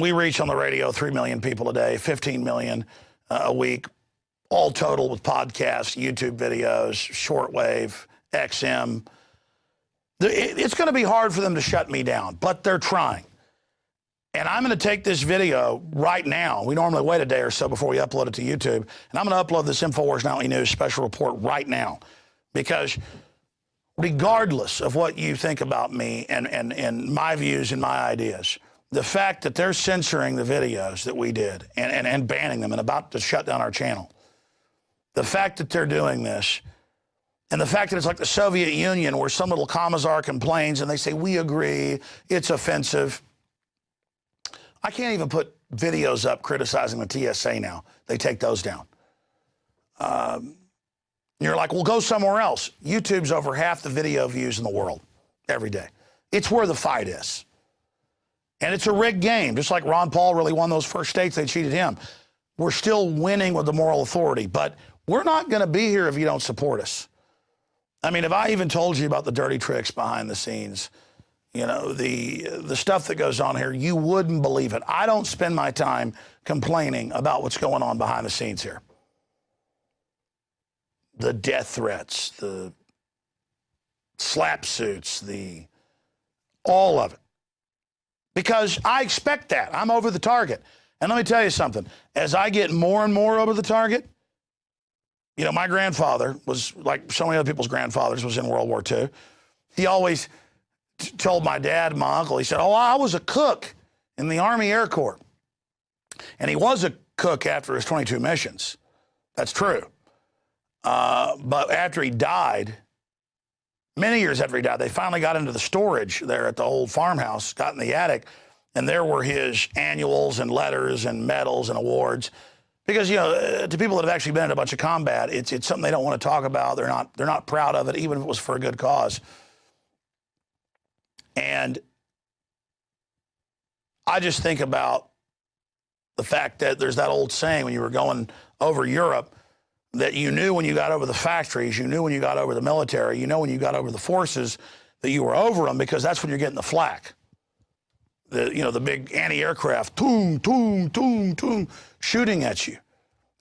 We reach on the radio 3 million people a day, 15 million a week, all total with podcasts, YouTube videos, shortwave, XM. It's going to be hard for them to shut me down, but they're trying. And I'm going to take this video right now. We normally wait a day or so before we upload it to YouTube. And I'm going to upload this Infowars Nightly News special report right now. Because regardless of what you think about me and my views and my ideas, the fact that they're censoring the videos that we did and banning them and about to shut down our channel, the fact that they're doing this, and the fact that it's like the Soviet Union where some little commissar complains and they say, we agree, it's offensive. I can't even put videos up criticizing the TSA now. They take those down. You're like, well, go somewhere else. YouTube's over half the video views in the world every day. It's where the fight is. And it's a rigged game. Just like Ron Paul really won those first states, they cheated him. We're still winning with the moral authority, but we're not going to be here if you don't support us. I mean, if I even told you about the dirty tricks behind the scenes, you know, the stuff that goes on here, you wouldn't believe it. I don't spend my time complaining about what's going on behind the scenes here. The death threats, the slap suits, all of it. Because I expect that. I'm over the target. And let me tell you something. As I get more and more over the target, you know, my grandfather was, like so many other people's grandfathers, was in World War II. He always told my dad and my uncle, he said, oh, I was a cook in the Army Air Corps. And he was a cook after his 22 missions. That's true. But after he died, many years after he died, they finally got into the storage there at the old farmhouse, got in the attic, and there were his annuals and letters and medals and awards. Because, you know, to people that have actually been in a bunch of combat, it's something they don't want to talk about. They're not proud of it, even if it was for a good cause. And I just think about the fact that there's that old saying when you were going over Europe, that you knew when you got over the factories, you knew when you got over the military, you know when you got over the forces that you were over them, because that's when you're getting the flak. The big anti-aircraft, toom, toom, toom, toom, shooting at you.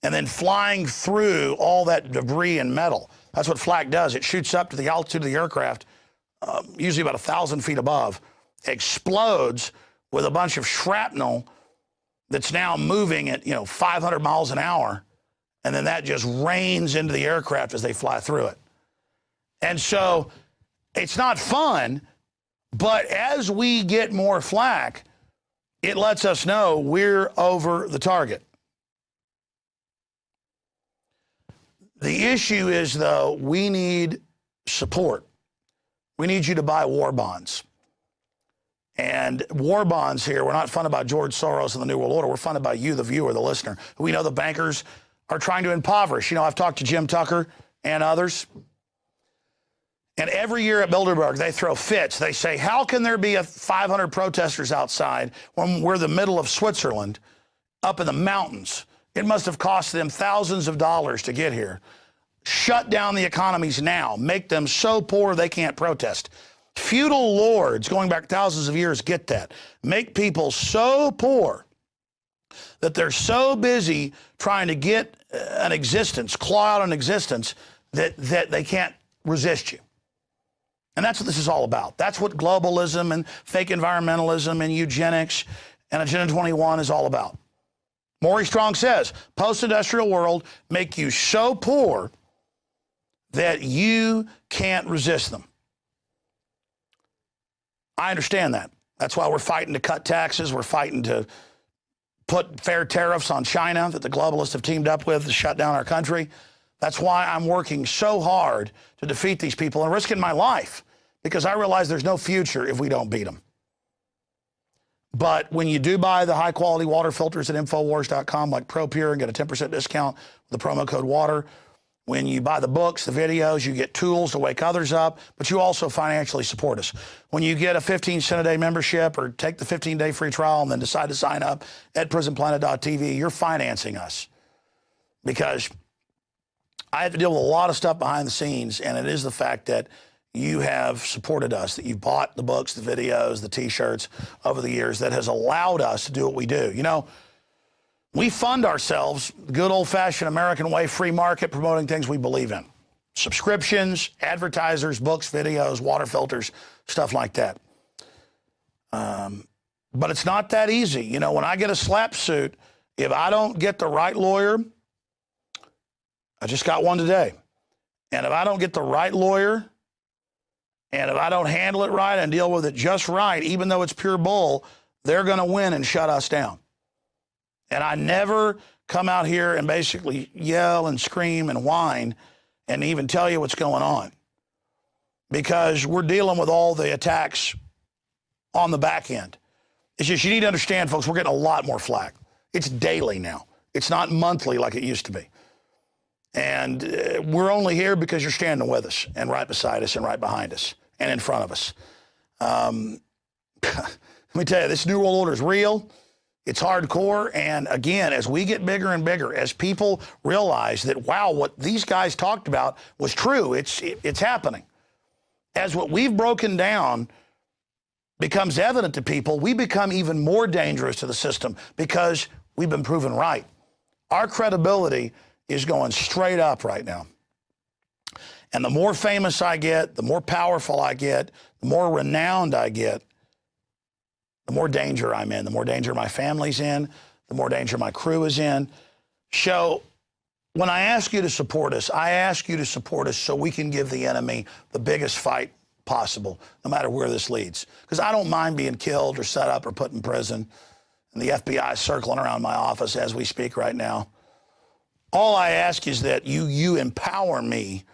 And then flying through all that debris and metal. That's what flak does. It shoots up to the altitude of the aircraft, usually about 1,000 feet above, explodes with a bunch of shrapnel that's now moving at 500 miles an hour. And then that just rains into the aircraft as they fly through it. And so it's not fun, but as we get more flak, it lets us know we're over the target. The issue is, though, we need support. We need you to buy war bonds. And war bonds here, we're not funded by George Soros and the New World Order. We're funded by you, the viewer, the listener. We know the bankers are trying to impoverish. You know, I've talked to Jim Tucker and others. And every year at Bilderberg, they throw fits. They say, how can there be 500 protesters outside when we're the middle of Switzerland, up in the mountains? It must have cost them thousands of dollars to get here. Shut down the economies now. Make them so poor they can't protest. Feudal lords, going back thousands of years, get that. Make people so poor that they're so busy trying to get an existence, claw out an existence, that they can't resist you. And that's what this is all about. That's what globalism and fake environmentalism and eugenics and Agenda 21 is all about. Maury Strong says, post-industrial world make you so poor that you can't resist them. I understand that. That's why we're fighting to cut taxes. We're fighting to put fair tariffs on China that the globalists have teamed up with to shut down our country. That's why I'm working so hard to defeat these people and risking my life, because I realize there's no future if we don't beat them. But when you do buy the high-quality water filters at Infowars.com, like ProPure, and get a 10% discount with the promo code WATER, when you buy the books, the videos, you get tools to wake others up, but you also financially support us. When you get a 15-cent-a-day membership or take the 15-day free trial and then decide to sign up at prisonplanet.tv, you're financing us. Because I have to deal with a lot of stuff behind the scenes, and it is the fact that you have supported us, that you've bought the books, the videos, the T-shirts over the years that has allowed us to do what we do. You know, we fund ourselves the good old-fashioned American way, free market, promoting things we believe in. Subscriptions, advertisers, books, videos, water filters, stuff like that. But it's not that easy. You know, when I get a slap suit, if I don't get the right lawyer, I just got one today. And if I don't get the right lawyer, and if I don't handle it right and deal with it just right, even though it's pure bull, they're going to win and shut us down. And I never come out here and basically yell and scream and whine and even tell you what's going on, because we're dealing with all the attacks on the back end. It's just, you need to understand, folks, we're getting a lot more flack. It's daily now. It's not monthly like it used to be. And we're only here because you're standing with us and right beside us and right behind us and in front of us. Let me tell you, this New World Order is real. It's hardcore. And again, as we get bigger and bigger, as people realize that, wow, what these guys talked about was true, it's happening. As what we've broken down becomes evident to people, we become even more dangerous to the system because we've been proven right. Our credibility is going straight up right now. And the more famous I get, the more powerful I get, the more renowned I get, the more danger I'm in, the more danger my family's in, the more danger my crew is in. So when I ask you to support us, I ask you to support us so we can give the enemy the biggest fight possible, no matter where this leads. Because I don't mind being killed or set up or put in prison, and the FBI circling around my office as we speak right now. All I ask is that you empower me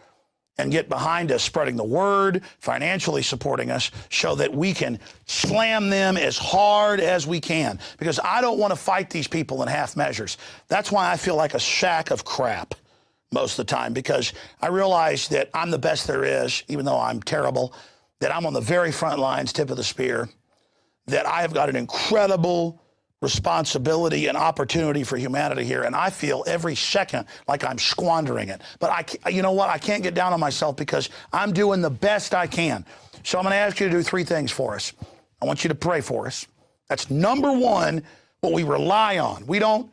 and get behind us, spreading the word, financially supporting us, so that we can slam them as hard as we can. Because I don't want to fight these people in half measures. That's why I feel like a sack of crap most of the time, because I realize that I'm the best there is, even though I'm terrible, that I'm on the very front lines, tip of the spear, that I have got an incredible responsibility and opportunity for humanity here, and I feel every second like I'm squandering it. But you know what? I can't get down on myself because I'm doing the best I can. So I'm going to ask you to do three things for us. I want you to pray for us. That's number one, what we rely on. We don't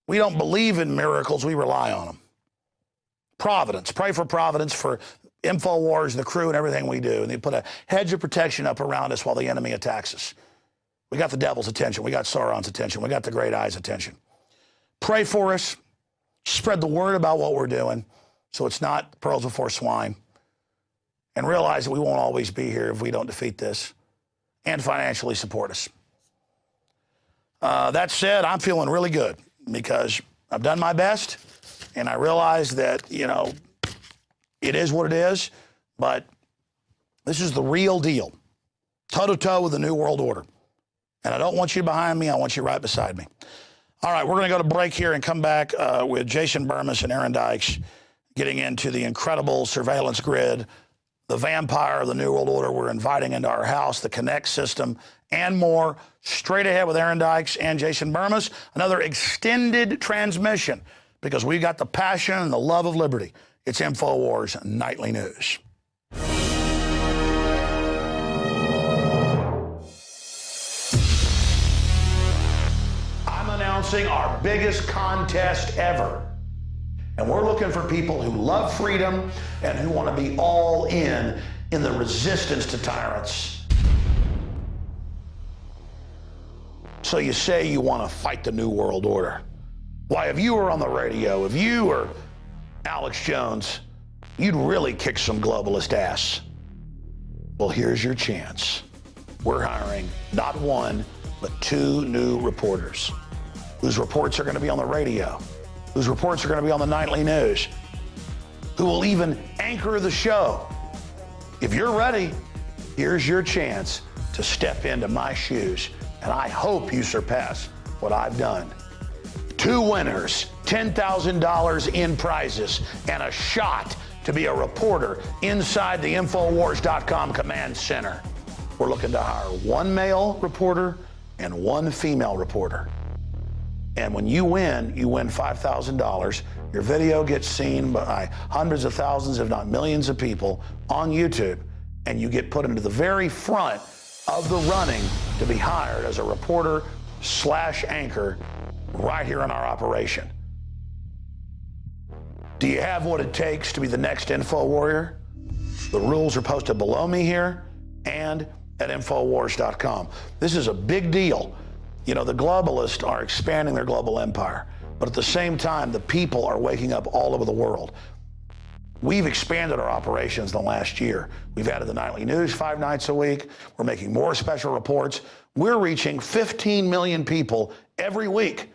believe in miracles. We rely on them. Providence. Pray for providence for Infowars, the crew, and everything we do. And they put a hedge of protection up around us while the enemy attacks us. We got the devil's attention. We got Sauron's attention. We got the great eye's attention. Pray for us. Spread the word about what we're doing so it's not pearls before swine. And realize that we won't always be here if we don't defeat this. And financially support us. That said, I'm feeling really good because I've done my best. And I realize that, you know, it is what it is. But this is the real deal. Toe-to-toe with the New World Order. And I don't want you behind me. I want you right beside me. All right, we're going to go to break here and come back with Jason Bermis and Aaron Dykes getting into the incredible surveillance grid, the vampire of the New World Order we're inviting into our house, the Connect system, and more. Straight ahead with Aaron Dykes and Jason Bermis, another extended transmission because we got the passion and the love of liberty. It's Infowars Nightly News. Announcing our biggest contest ever. And we're looking for people who love freedom and who want to be all in the resistance to tyrants. So you say you want to fight the New World Order. Why, if you were on the radio, if you were Alex Jones, you'd really kick some globalist ass. Well, here's your chance. We're hiring not one, but 2 new reporters whose reports are going to be on the radio, whose reports are going to be on the nightly news, who will even anchor the show. If you're ready, here's your chance to step into my shoes, and I hope you surpass what I've done. 2 winners, $10,000 in prizes, and a shot to be a reporter inside the Infowars.com command center. We're looking to hire 1 male reporter and 1 female reporter. And when you win $5,000. Your video gets seen by hundreds of thousands, if not millions of people on YouTube, and you get put into the very front of the running to be hired as a reporter / anchor right here in our operation. Do you have what it takes to be the next Info Warrior? The rules are posted below me here and at Infowars.com. This is a big deal. You know, the globalists are expanding their global empire, but at the same time, the people are waking up all over the world. We've expanded our operations in the last year. We've added the nightly news 5 nights a week. We're making more special reports. We're reaching 15 million people every week.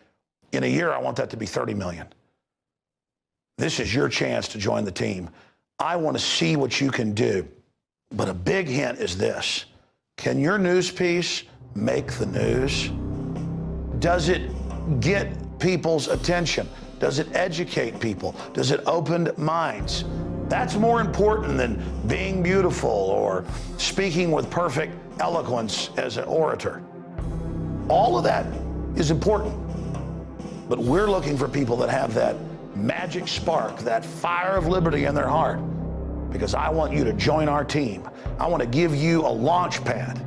In a year, I want that to be 30 million. This is your chance to join the team. I want to see what you can do. But a big hint is this. Can your news piece make the news? Does it get people's attention? Does it educate people? Does it open minds? That's more important than being beautiful or speaking with perfect eloquence as an orator. All of that is important. But we're looking for people that have that magic spark, that fire of liberty in their heart, because I want you to join our team. I want to give you a launch pad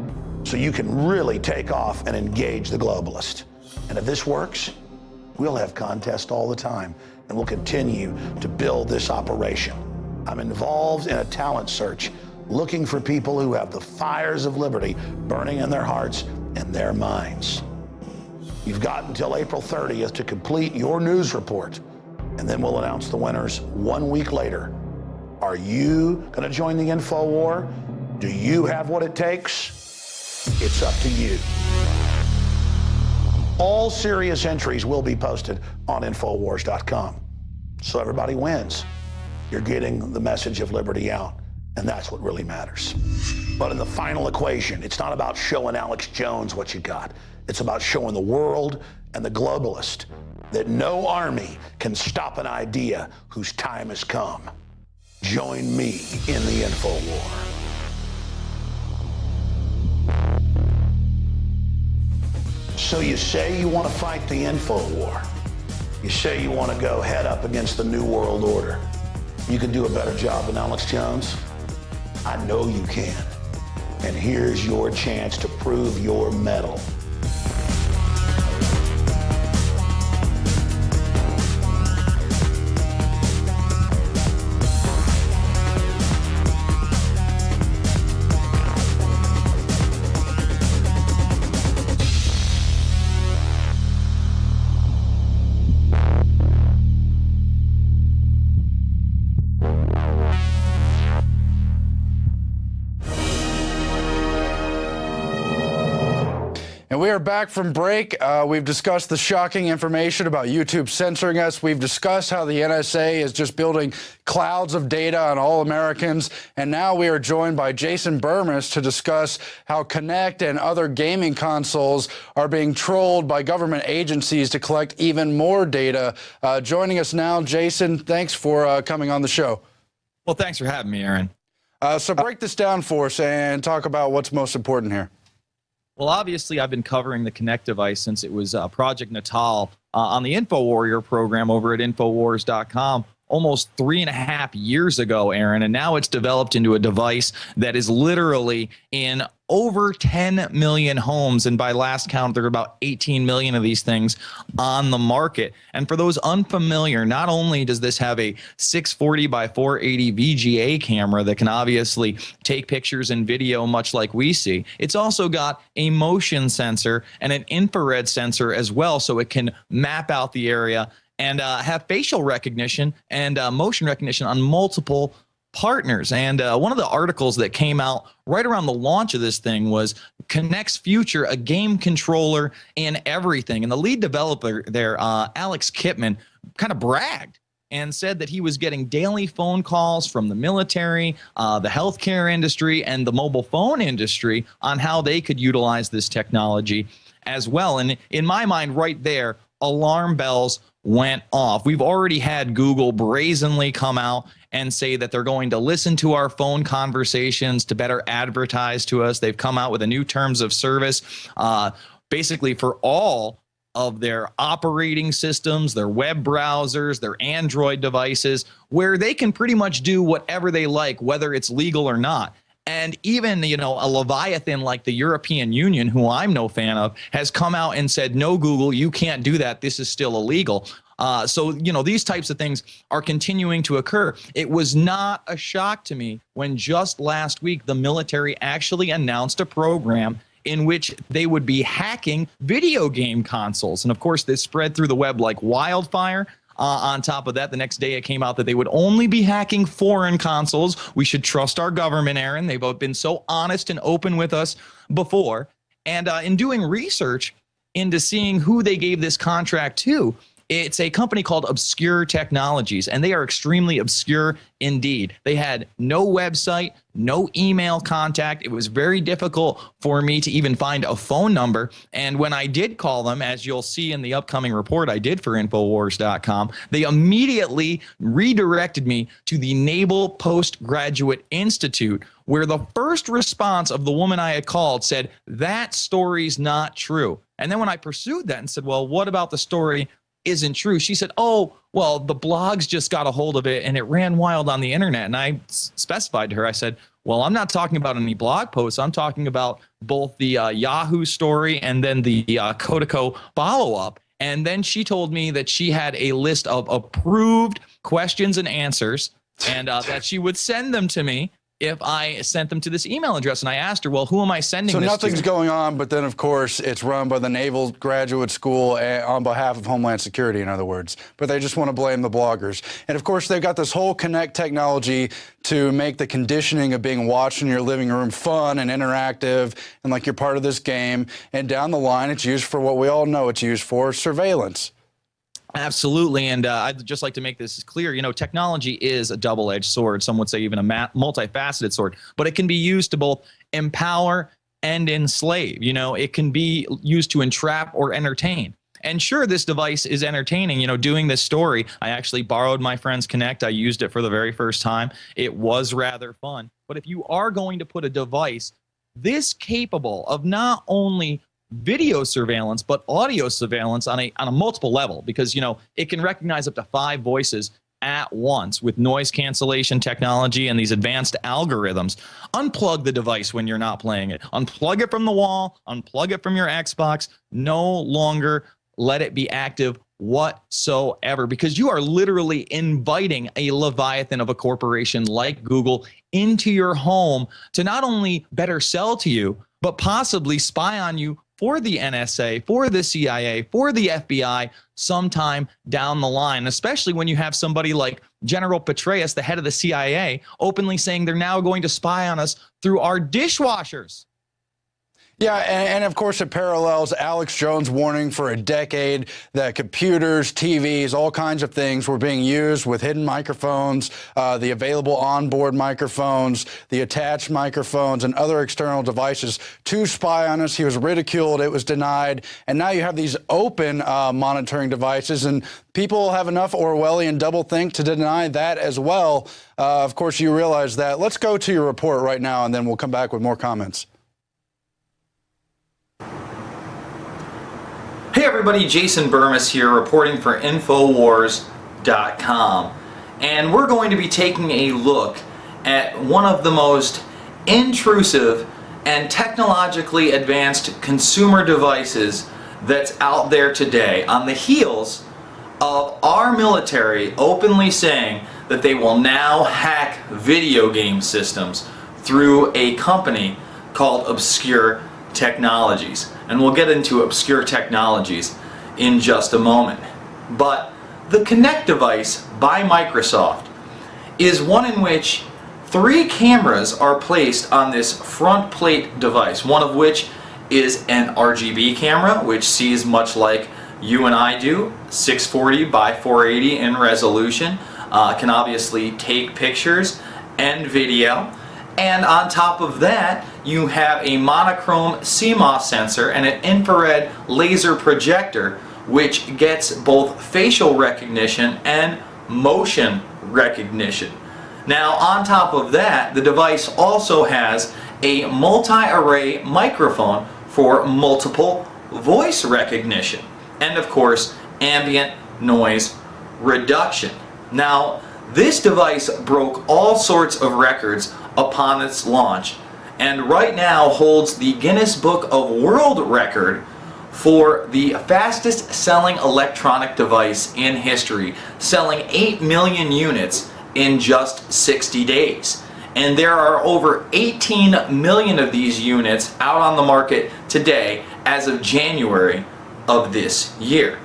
so you can really take off and engage the globalist. And if this works, we'll have contests all the time, and we'll continue to build this operation. I'm involved in a talent search, looking for people who have the fires of liberty burning in their hearts and their minds. You've got until April 30th to complete your news report, and then we'll announce the winners 1 week later. Are you going to join the Info War? Do you have what it takes? It's up to you. All serious entries will be posted on Infowars.com. So everybody wins. You're getting the message of liberty out, and that's what really matters. But in the final equation, it's not about showing Alex Jones what you got. It's about showing the world and the globalist that no army can stop an idea whose time has come. Join me in the Info War. So you say you want to fight the Info War. You say you want to go head up against the New World Order. You can do a better job than Alex Jones? I know you can. And here's your chance to prove your mettle. And we are back from break. We've discussed the shocking information about YouTube censoring us. We've discussed how the NSA is just building clouds of data on all Americans. And now we are joined by Jason Bermis to discuss how Kinect and other gaming consoles are being trolled by government agencies to collect even more data. Joining us now, Jason, thanks for coming on the show. Well, thanks for having me, Aaron. So break this down for us and talk about what's most important here. Well, obviously, I've been covering the Kinect device since it was Project Natal on the InfoWarrior program over at Infowars.com almost 3.5 years ago, Aaron. And now it's developed into a device that is literally in over 10 million homes. And by last count, there are about 18 million of these things on the market. And for those unfamiliar, not only does this have a 640 by 480 VGA camera that can obviously take pictures and video much like we see, it's also got a motion sensor and an infrared sensor as well, so it can map out the area and have facial recognition and motion recognition on multiple partners. And one of the articles that came out right around the launch of this thing was Kinect's future, a game controller and everything. And the lead developer there, Alex Kipman, kind of bragged and said that he was getting daily phone calls from the military, the healthcare industry, and the mobile phone industry on how they could utilize this technology as well. And in my mind, right there, alarm bells went off. We've already had Google brazenly come out and say that they're going to listen to our phone conversations to better advertise to us. They've come out with a new terms of service, basically for all of their operating systems, their web browsers, their Android devices, where they can pretty much do whatever they like, whether it's legal or not. And even, you know, a Leviathan like the European Union, who I'm no fan of, has come out and said, no, Google, you can't do that. This is still illegal. So, you know, these types of things are continuing to occur. It was not a shock to me when just last week the military actually announced a program in which they would be hacking video game consoles. And of course, this spread through the web like wildfire. On top of that, the next day it came out that they would only be hacking foreign consoles. We should trust our government, Aaron. They've both been so honest and open with us before. And in doing research into seeing who they gave this contract to, it's a company called Obscure Technologies, and they are extremely obscure indeed. They had no website, no email contact. It was very difficult for me to even find a phone number. And when I did call them, as you'll see in the upcoming report I did for Infowars.com, they immediately redirected me to the Naval Postgraduate Institute, where the first response of the woman I had called said, that story's not true. And then when I pursued that and said, well, what about the story isn't true? She said, oh, well, the blogs just got a hold of it and it ran wild on the internet. And I specified to her, I said, well, I'm not talking about any blog posts. I'm talking about both the Yahoo story and then the Kotico follow-up. And then she told me that she had a list of approved questions and answers and that she would send them to me if I sent them to this email address. And I asked her, well, who am I sending this to? So nothing's going on, but then, of course, it's run by the Naval Graduate School on behalf of Homeland Security, in other words. But they just want to blame the bloggers. And, of course, they've got this whole Kinect technology to make the conditioning of being watched in your living room fun and interactive and like you're part of this game. And down the line, it's used for what we all know it's used for, surveillance. Absolutely. And I'd just like to make this clear. You know, technology is a double-edged sword. Some would say even a multifaceted sword, but it can be used to both empower and enslave. You know, it can be used to entrap or entertain. And sure, this device is entertaining. You know, doing this story, I actually borrowed my friend's Kinect. I used it for the very first time. It was rather fun. But if you are going to put a device this capable of not only video surveillance but audio surveillance on a multiple level, because, you know, it can recognize up to 5 voices at once with noise cancellation technology and these advanced algorithms. Unplug the device when you're not playing it. Unplug it from the wall, unplug it from your Xbox. No longer let it be active whatsoever, because you are literally inviting a Leviathan of a corporation like Google into your home to not only better sell to you, but possibly spy on you for the NSA, for the CIA, for the FBI sometime down the line, especially when you have somebody like General Petraeus, the head of the CIA, openly saying they're now going to spy on us through our dishwashers. Yeah, and of course it parallels Alex Jones' warning for a decade that computers, TVs, all kinds of things were being used with hidden microphones, the available onboard microphones, the attached microphones, and other external devices to spy on us. He was ridiculed. It was denied. And now you have these open monitoring devices, and people have enough Orwellian doublethink to deny that as well. Of course, you realize that. Let's go to your report right now, and then we'll come back with more comments. Hey everybody, Jason Bermis here reporting for Infowars.com, and we're going to be taking a look at one of the most intrusive and technologically advanced consumer devices that's out there today on the heels of our military openly saying that they will now hack video game systems through a company called Obscure Technologies. And we'll get into Obscure Technologies in just a moment. But the Kinect device by Microsoft is one in which 3 cameras are placed on this front plate device, one of which is an RGB camera, which sees much like you and I do, 640 by 480 in resolution, can obviously take pictures and video. And on top of that, you have a monochrome CMOS sensor and an infrared laser projector, which gets both facial recognition and motion recognition. Now, on top of that, the device also has a multi-array microphone for multiple voice recognition, and of course, ambient noise reduction. Now, this device broke all sorts of records upon its launch, and right now holds the Guinness Book of World Record for the fastest selling electronic device in history, selling 8 million units in just 60 days. And there are over 18 million of these units out on the market today as of January of this year.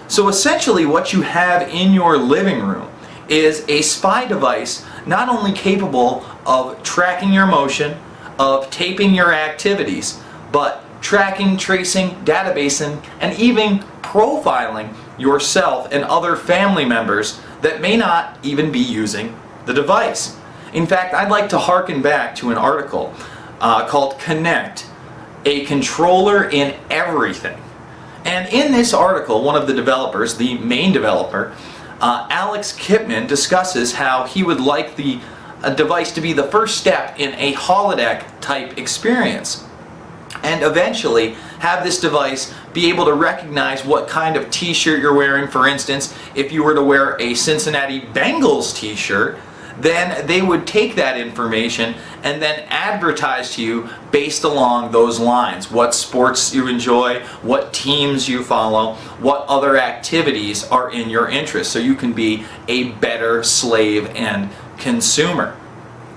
So essentially what you have in your living room is a spy device not only capable of tracking your motion, of taping your activities, but tracking, tracing, databasing, and even profiling yourself and other family members that may not even be using the device. In fact, I'd like to harken back to an article called Kinect, a controller in everything. And in this article, one of the developers, the main developer, Alex Kipman, discusses how he would like the device to be the first step in a holodeck type experience, and eventually have this device be able to recognize what kind of t-shirt you're wearing. For instance, if you were to wear a Cincinnati Bengals t-shirt, then they would take that information and then advertise to you based along those lines. What sports you enjoy, what teams you follow, what other activities are in your interest, so you can be a better slave and consumer.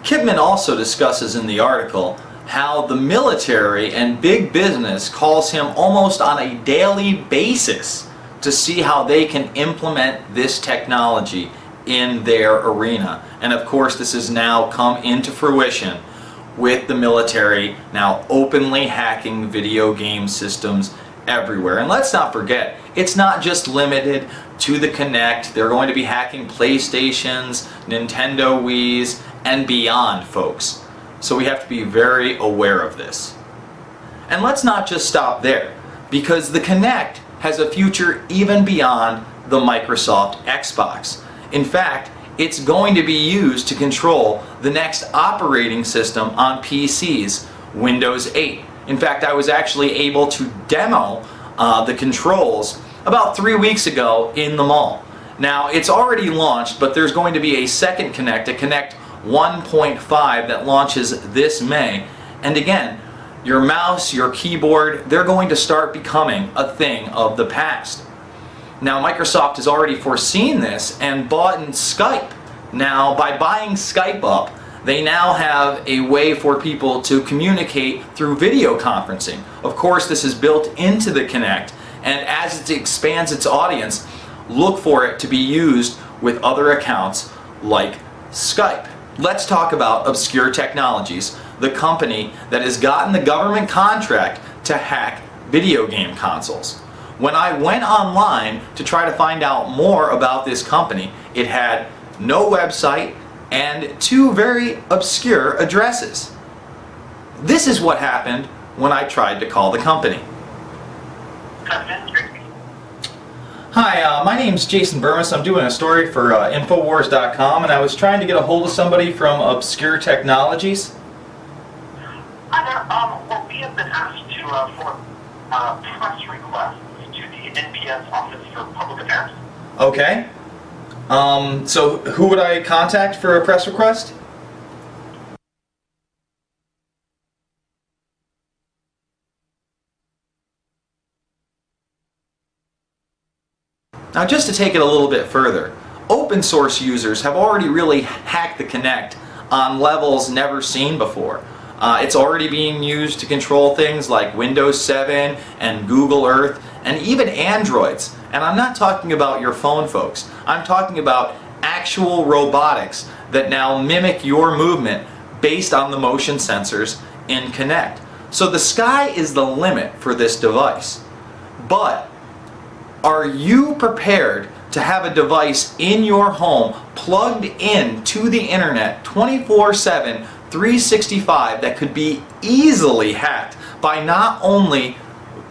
Kipman also discusses in the article how the military and big business calls him almost on a daily basis to see how they can implement this technology in their arena. And of course, this has now come into fruition with the military now openly hacking video game systems everywhere. And let's not forget, it's not just limited to the Kinect. They're going to be hacking PlayStations, Nintendo Wii's, and beyond, folks. So we have to be very aware of this. And let's not just stop there, because the Kinect has a future even beyond the Microsoft Xbox. In fact, it's going to be used to control the next operating system on PCs, Windows 8. In fact, I was actually able to demo the controls about 3 weeks ago in the mall. Now, it's already launched, but there's going to be a second Kinect, a Kinect 1.5 that launches this May. And again, your mouse, your keyboard, they're going to start becoming a thing of the past. Now, Microsoft has already foreseen this and bought in Skype. Now, by buying Skype up, they now have a way for people to communicate through video conferencing. Of course, this is built into the Kinect, and as it expands its audience, look for it to be used with other accounts like Skype. Let's talk about Obscure Technologies, the company that has gotten the government contract to hack video game consoles. When I went online to try to find out more about this company, it had no website and 2 very obscure addresses. This is what happened when I tried to call the company. Hi, my name's Jason Bermis. I'm doing a story for Infowars.com, and I was trying to get a hold of somebody from Obscure Technologies. Hi there. Well, we have been asked to form press requests to the NPS Office for Public Affairs. Okay. So who would I contact for a press request? Now, just to take it a little bit further, open source users have already really hacked the Kinect on levels never seen before. It's already being used to control things like Windows 7 and Google Earth and even Androids. And I'm not talking about your phone, folks. I'm talking about actual robotics that now mimic your movement based on the motion sensors in Kinect. So the sky is the limit for this device. But are you prepared to have a device in your home plugged in to the internet 24/7, 365 that could be easily hacked by not only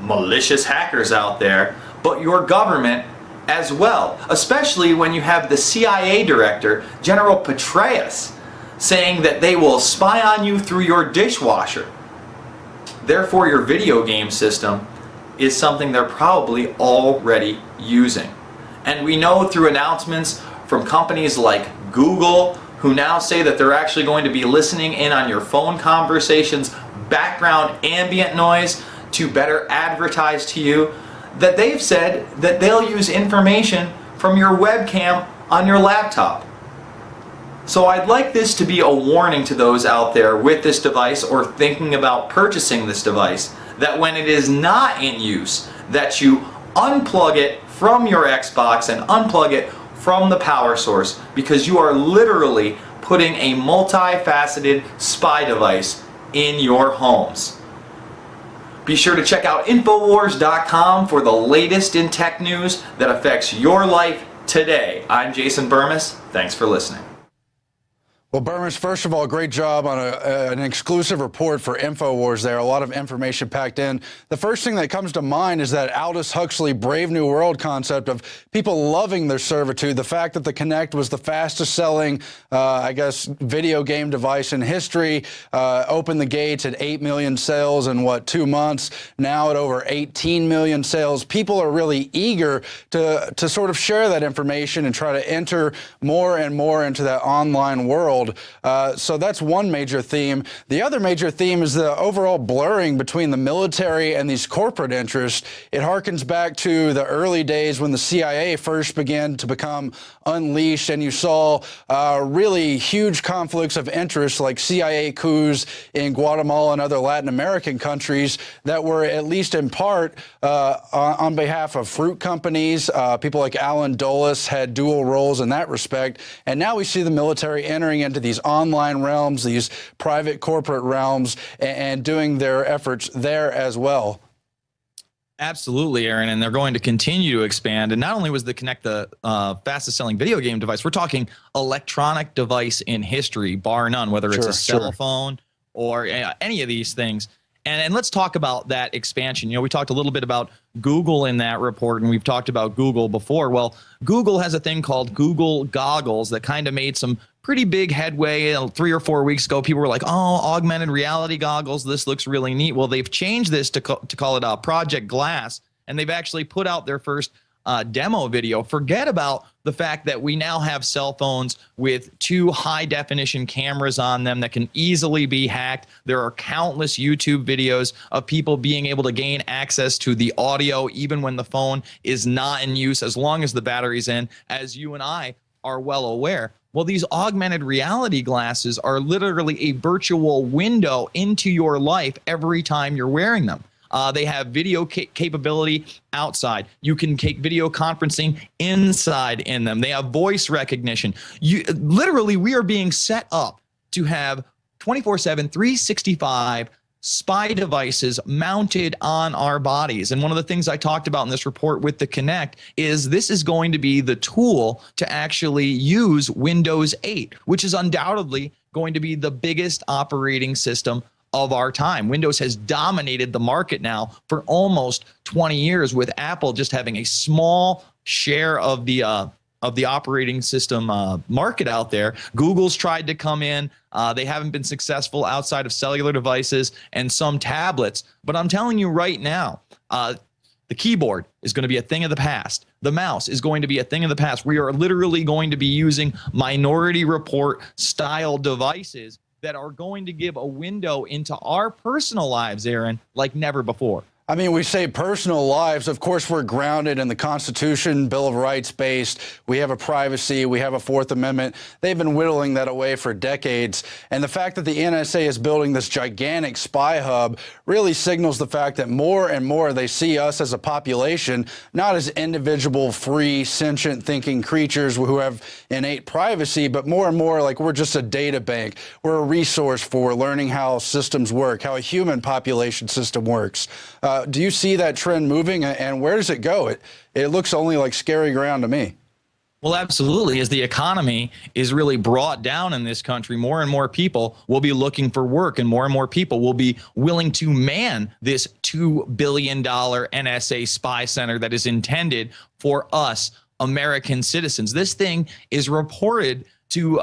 malicious hackers out there, but your government as well? Especially when you have the CIA director, General Petraeus, saying that they will spy on you through your dishwasher. Therefore, your video game system is something they're probably already using. And we know through announcements from companies like Google, who now say that they're actually going to be listening in on your phone conversations, background ambient noise, to better advertise to you, that they've said that they'll use information from your webcam on your laptop. So I'd like this to be a warning to those out there with this device or thinking about purchasing this device, that when it is not in use, that you unplug it from your Xbox and unplug it from the power source, because you are literally putting a multifaceted spy device in your homes. Be sure to check out Infowars.com for the latest in tech news that affects your life today. I'm Jason Bermis. Thanks for listening. Well, Bermis, first of all, great job on an exclusive report for Infowars there. A lot of information packed in. The first thing that comes to mind is that Aldous Huxley Brave New World concept of people loving their servitude. The fact that the Kinect was the fastest selling, I guess, video game device in history, opened the gates at 8 million sales in, 2 months, now at over 18 million sales. People are really eager to sort of share that information and try to enter more and more into that online world. So that's one major theme. The other major theme is the overall blurring between the military and these corporate interests. It harkens back to the early days when the CIA first began to become unleashed, and you saw really huge conflicts of interest, like CIA coups in Guatemala and other Latin American countries that were, at least in part, on behalf of fruit companies. People like Alan Dulles had dual roles in that respect. And now we see the military entering into these online realms, these private corporate realms, and doing their efforts there as well. Absolutely, Aaron, and they're going to continue to expand. And not only was the Kinect the fastest selling video game device, we're talking electronic device in history, bar none, whether it's a cell phone or any of these things. And let's talk about that expansion. You know, we talked a little bit about Google in that report, and we've talked about Google before. Well, Google has a thing called Google Goggles that kind of made some pretty big headway 3 or 4 weeks ago. People were like, oh, augmented reality goggles, this looks really neat. Well, they've changed this to call it Project Glass, and they've actually put out their first demo video. Forget about the fact that we now have cell phones with 2 high-definition cameras on them that can easily be hacked. There are countless YouTube videos of people being able to gain access to the audio even when the phone is not in use, as long as the battery's in, as you and I are well aware. Well, these augmented reality glasses are literally a virtual window into your life every time you're wearing them. They have video capability outside. You can take video conferencing inside in them. They have voice recognition. Literally, we are being set up to have 24/7, 365 spy devices mounted on our bodies. And one of the things I talked about in this report with the Kinect is this is going to be the tool to actually use Windows 8, which is undoubtedly going to be the biggest operating system of our time. Windows has dominated the market now for almost 20 years, with Apple just having a small share of the operating system market out there. Google's tried to come in. They haven't been successful outside of cellular devices and some tablets. But I'm telling you right now, the keyboard is going to be a thing of the past. The mouse is going to be a thing of the past. We are literally going to be using Minority Report style devices that are going to give a window into our personal lives, Aaron, like never before. I mean, we say personal lives. Of course, we're grounded in the Constitution, Bill of Rights based. We have a privacy. We have a Fourth Amendment. They've been whittling that away for decades. And the fact that the NSA is building this gigantic spy hub really signals the fact that more and more they see us as a population, not as individual, free, sentient thinking creatures who have innate privacy, but more and more like we're just a data bank. We're a resource for learning how systems work, how a human population system works. Do you see that trend moving, and where does it go? It looks only like scary ground to me. Well, absolutely. As the economy is really brought down in this country, more and more people will be looking for work, and more people will be willing to man this $2 billion NSA spy center that is intended for us American citizens. This thing is reported to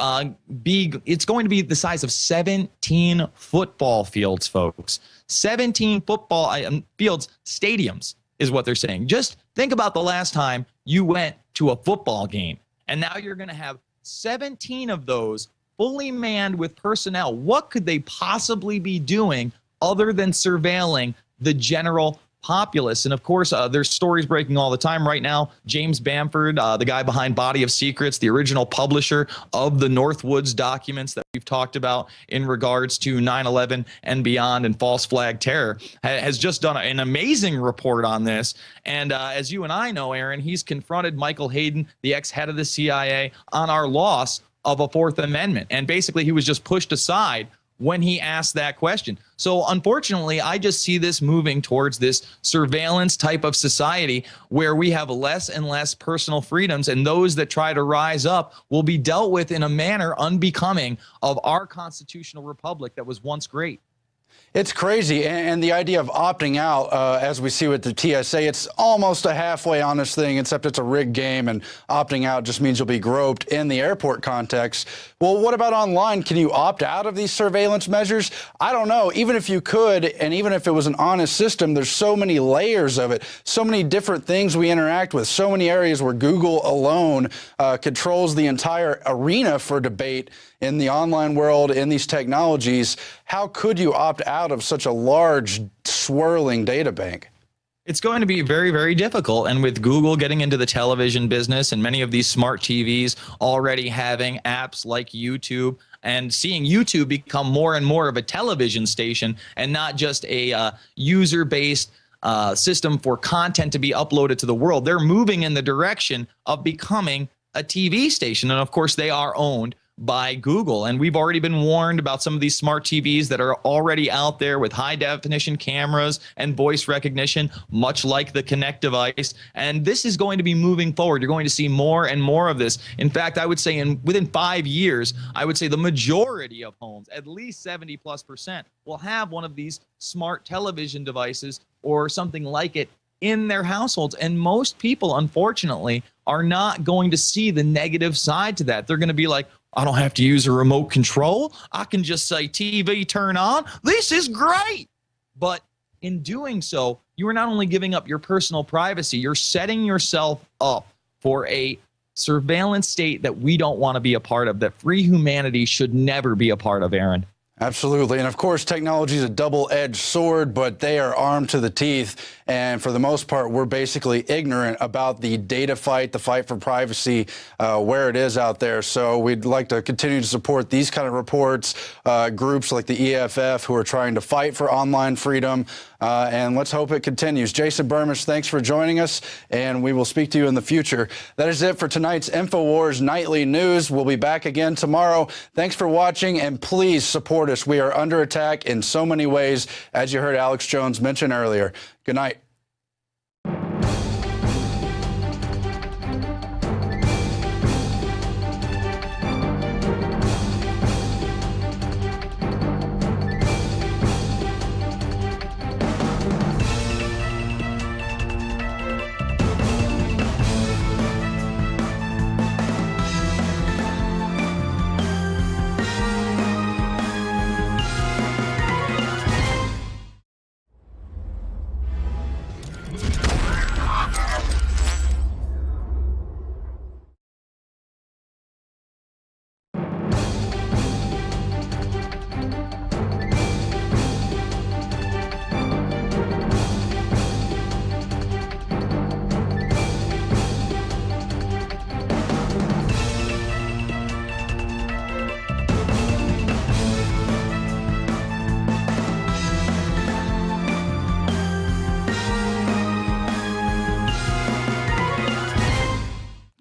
it's going to be the size of 17 football fields, folks. 17 football fields, stadiums is what they're saying. Just think about the last time you went to a football game, and now you're going to have 17 of those fully manned with personnel. What could they possibly be doing other than surveilling the general populace? And of course, there's stories breaking all the time right now. James Bamford, the guy behind Body of Secrets, the original publisher of the Northwoods documents that we've talked about in regards to 9/11 and beyond and false flag terror, has just done an amazing report on this. And as you and I know, Aaron, he's confronted Michael Hayden, the ex-head of the CIA, on our loss of a Fourth Amendment. And basically, he was just pushed aside when he asked that question. So unfortunately, I just see this moving towards this surveillance type of society where we have less and less personal freedoms, and those that try to rise up will be dealt with in a manner unbecoming of our constitutional republic that was once great. It's crazy, and the idea of opting out, as we see with the TSA, it's almost a halfway honest thing, except it's a rigged game, and opting out just means you'll be groped in the airport context. Well, what about online? Can you opt out of these surveillance measures? I don't know. Even if you could, and even if it was an honest system, there's so many layers of it, so many different things we interact with, so many areas where Google alone controls the entire arena for debate in the online world, in these technologies. How could you opt out of such a large, swirling data bank? It's going to be very, very difficult. And with Google getting into the television business and many of these smart TVs already having apps like YouTube, and seeing YouTube become more and more of a television station and not just a user-based system for content to be uploaded to the world, they're moving in the direction of becoming a TV station. And of course, they are owned by Google. And we've already been warned about some of these smart TVs that are already out there with high definition cameras and voice recognition, much like the Kinect device. And this is going to be moving forward. You're going to see more and more of this. In fact, I would say within 5 years, I would say the majority of homes, at least 70+%, will have one of these smart television devices or something like it in their households. And most people, unfortunately, are not going to see the negative side to that. They're going to be like, I don't have to use a remote control. I can just say, TV, turn on. This is great. But in doing so, you are not only giving up your personal privacy, you're setting yourself up for a surveillance state that we don't want to be a part of, that free humanity should never be a part of, Aaron. Absolutely. And of course, technology is a double-edged sword, but they are armed to the teeth. And for the most part, we're basically ignorant about the data fight, the fight for privacy, where it is out there. So we'd like to continue to support these kind of reports, groups like the EFF who are trying to fight for online freedom. And let's hope it continues. Jason Bermis, thanks for joining us, and we will speak to you in the future. That is it for tonight's Infowars Nightly News. We'll be back again tomorrow. Thanks for watching, and please support us. We are under attack in so many ways, as you heard Alex Jones mention earlier. Good night.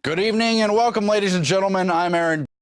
Good evening and welcome, ladies and gentlemen. I'm Aaron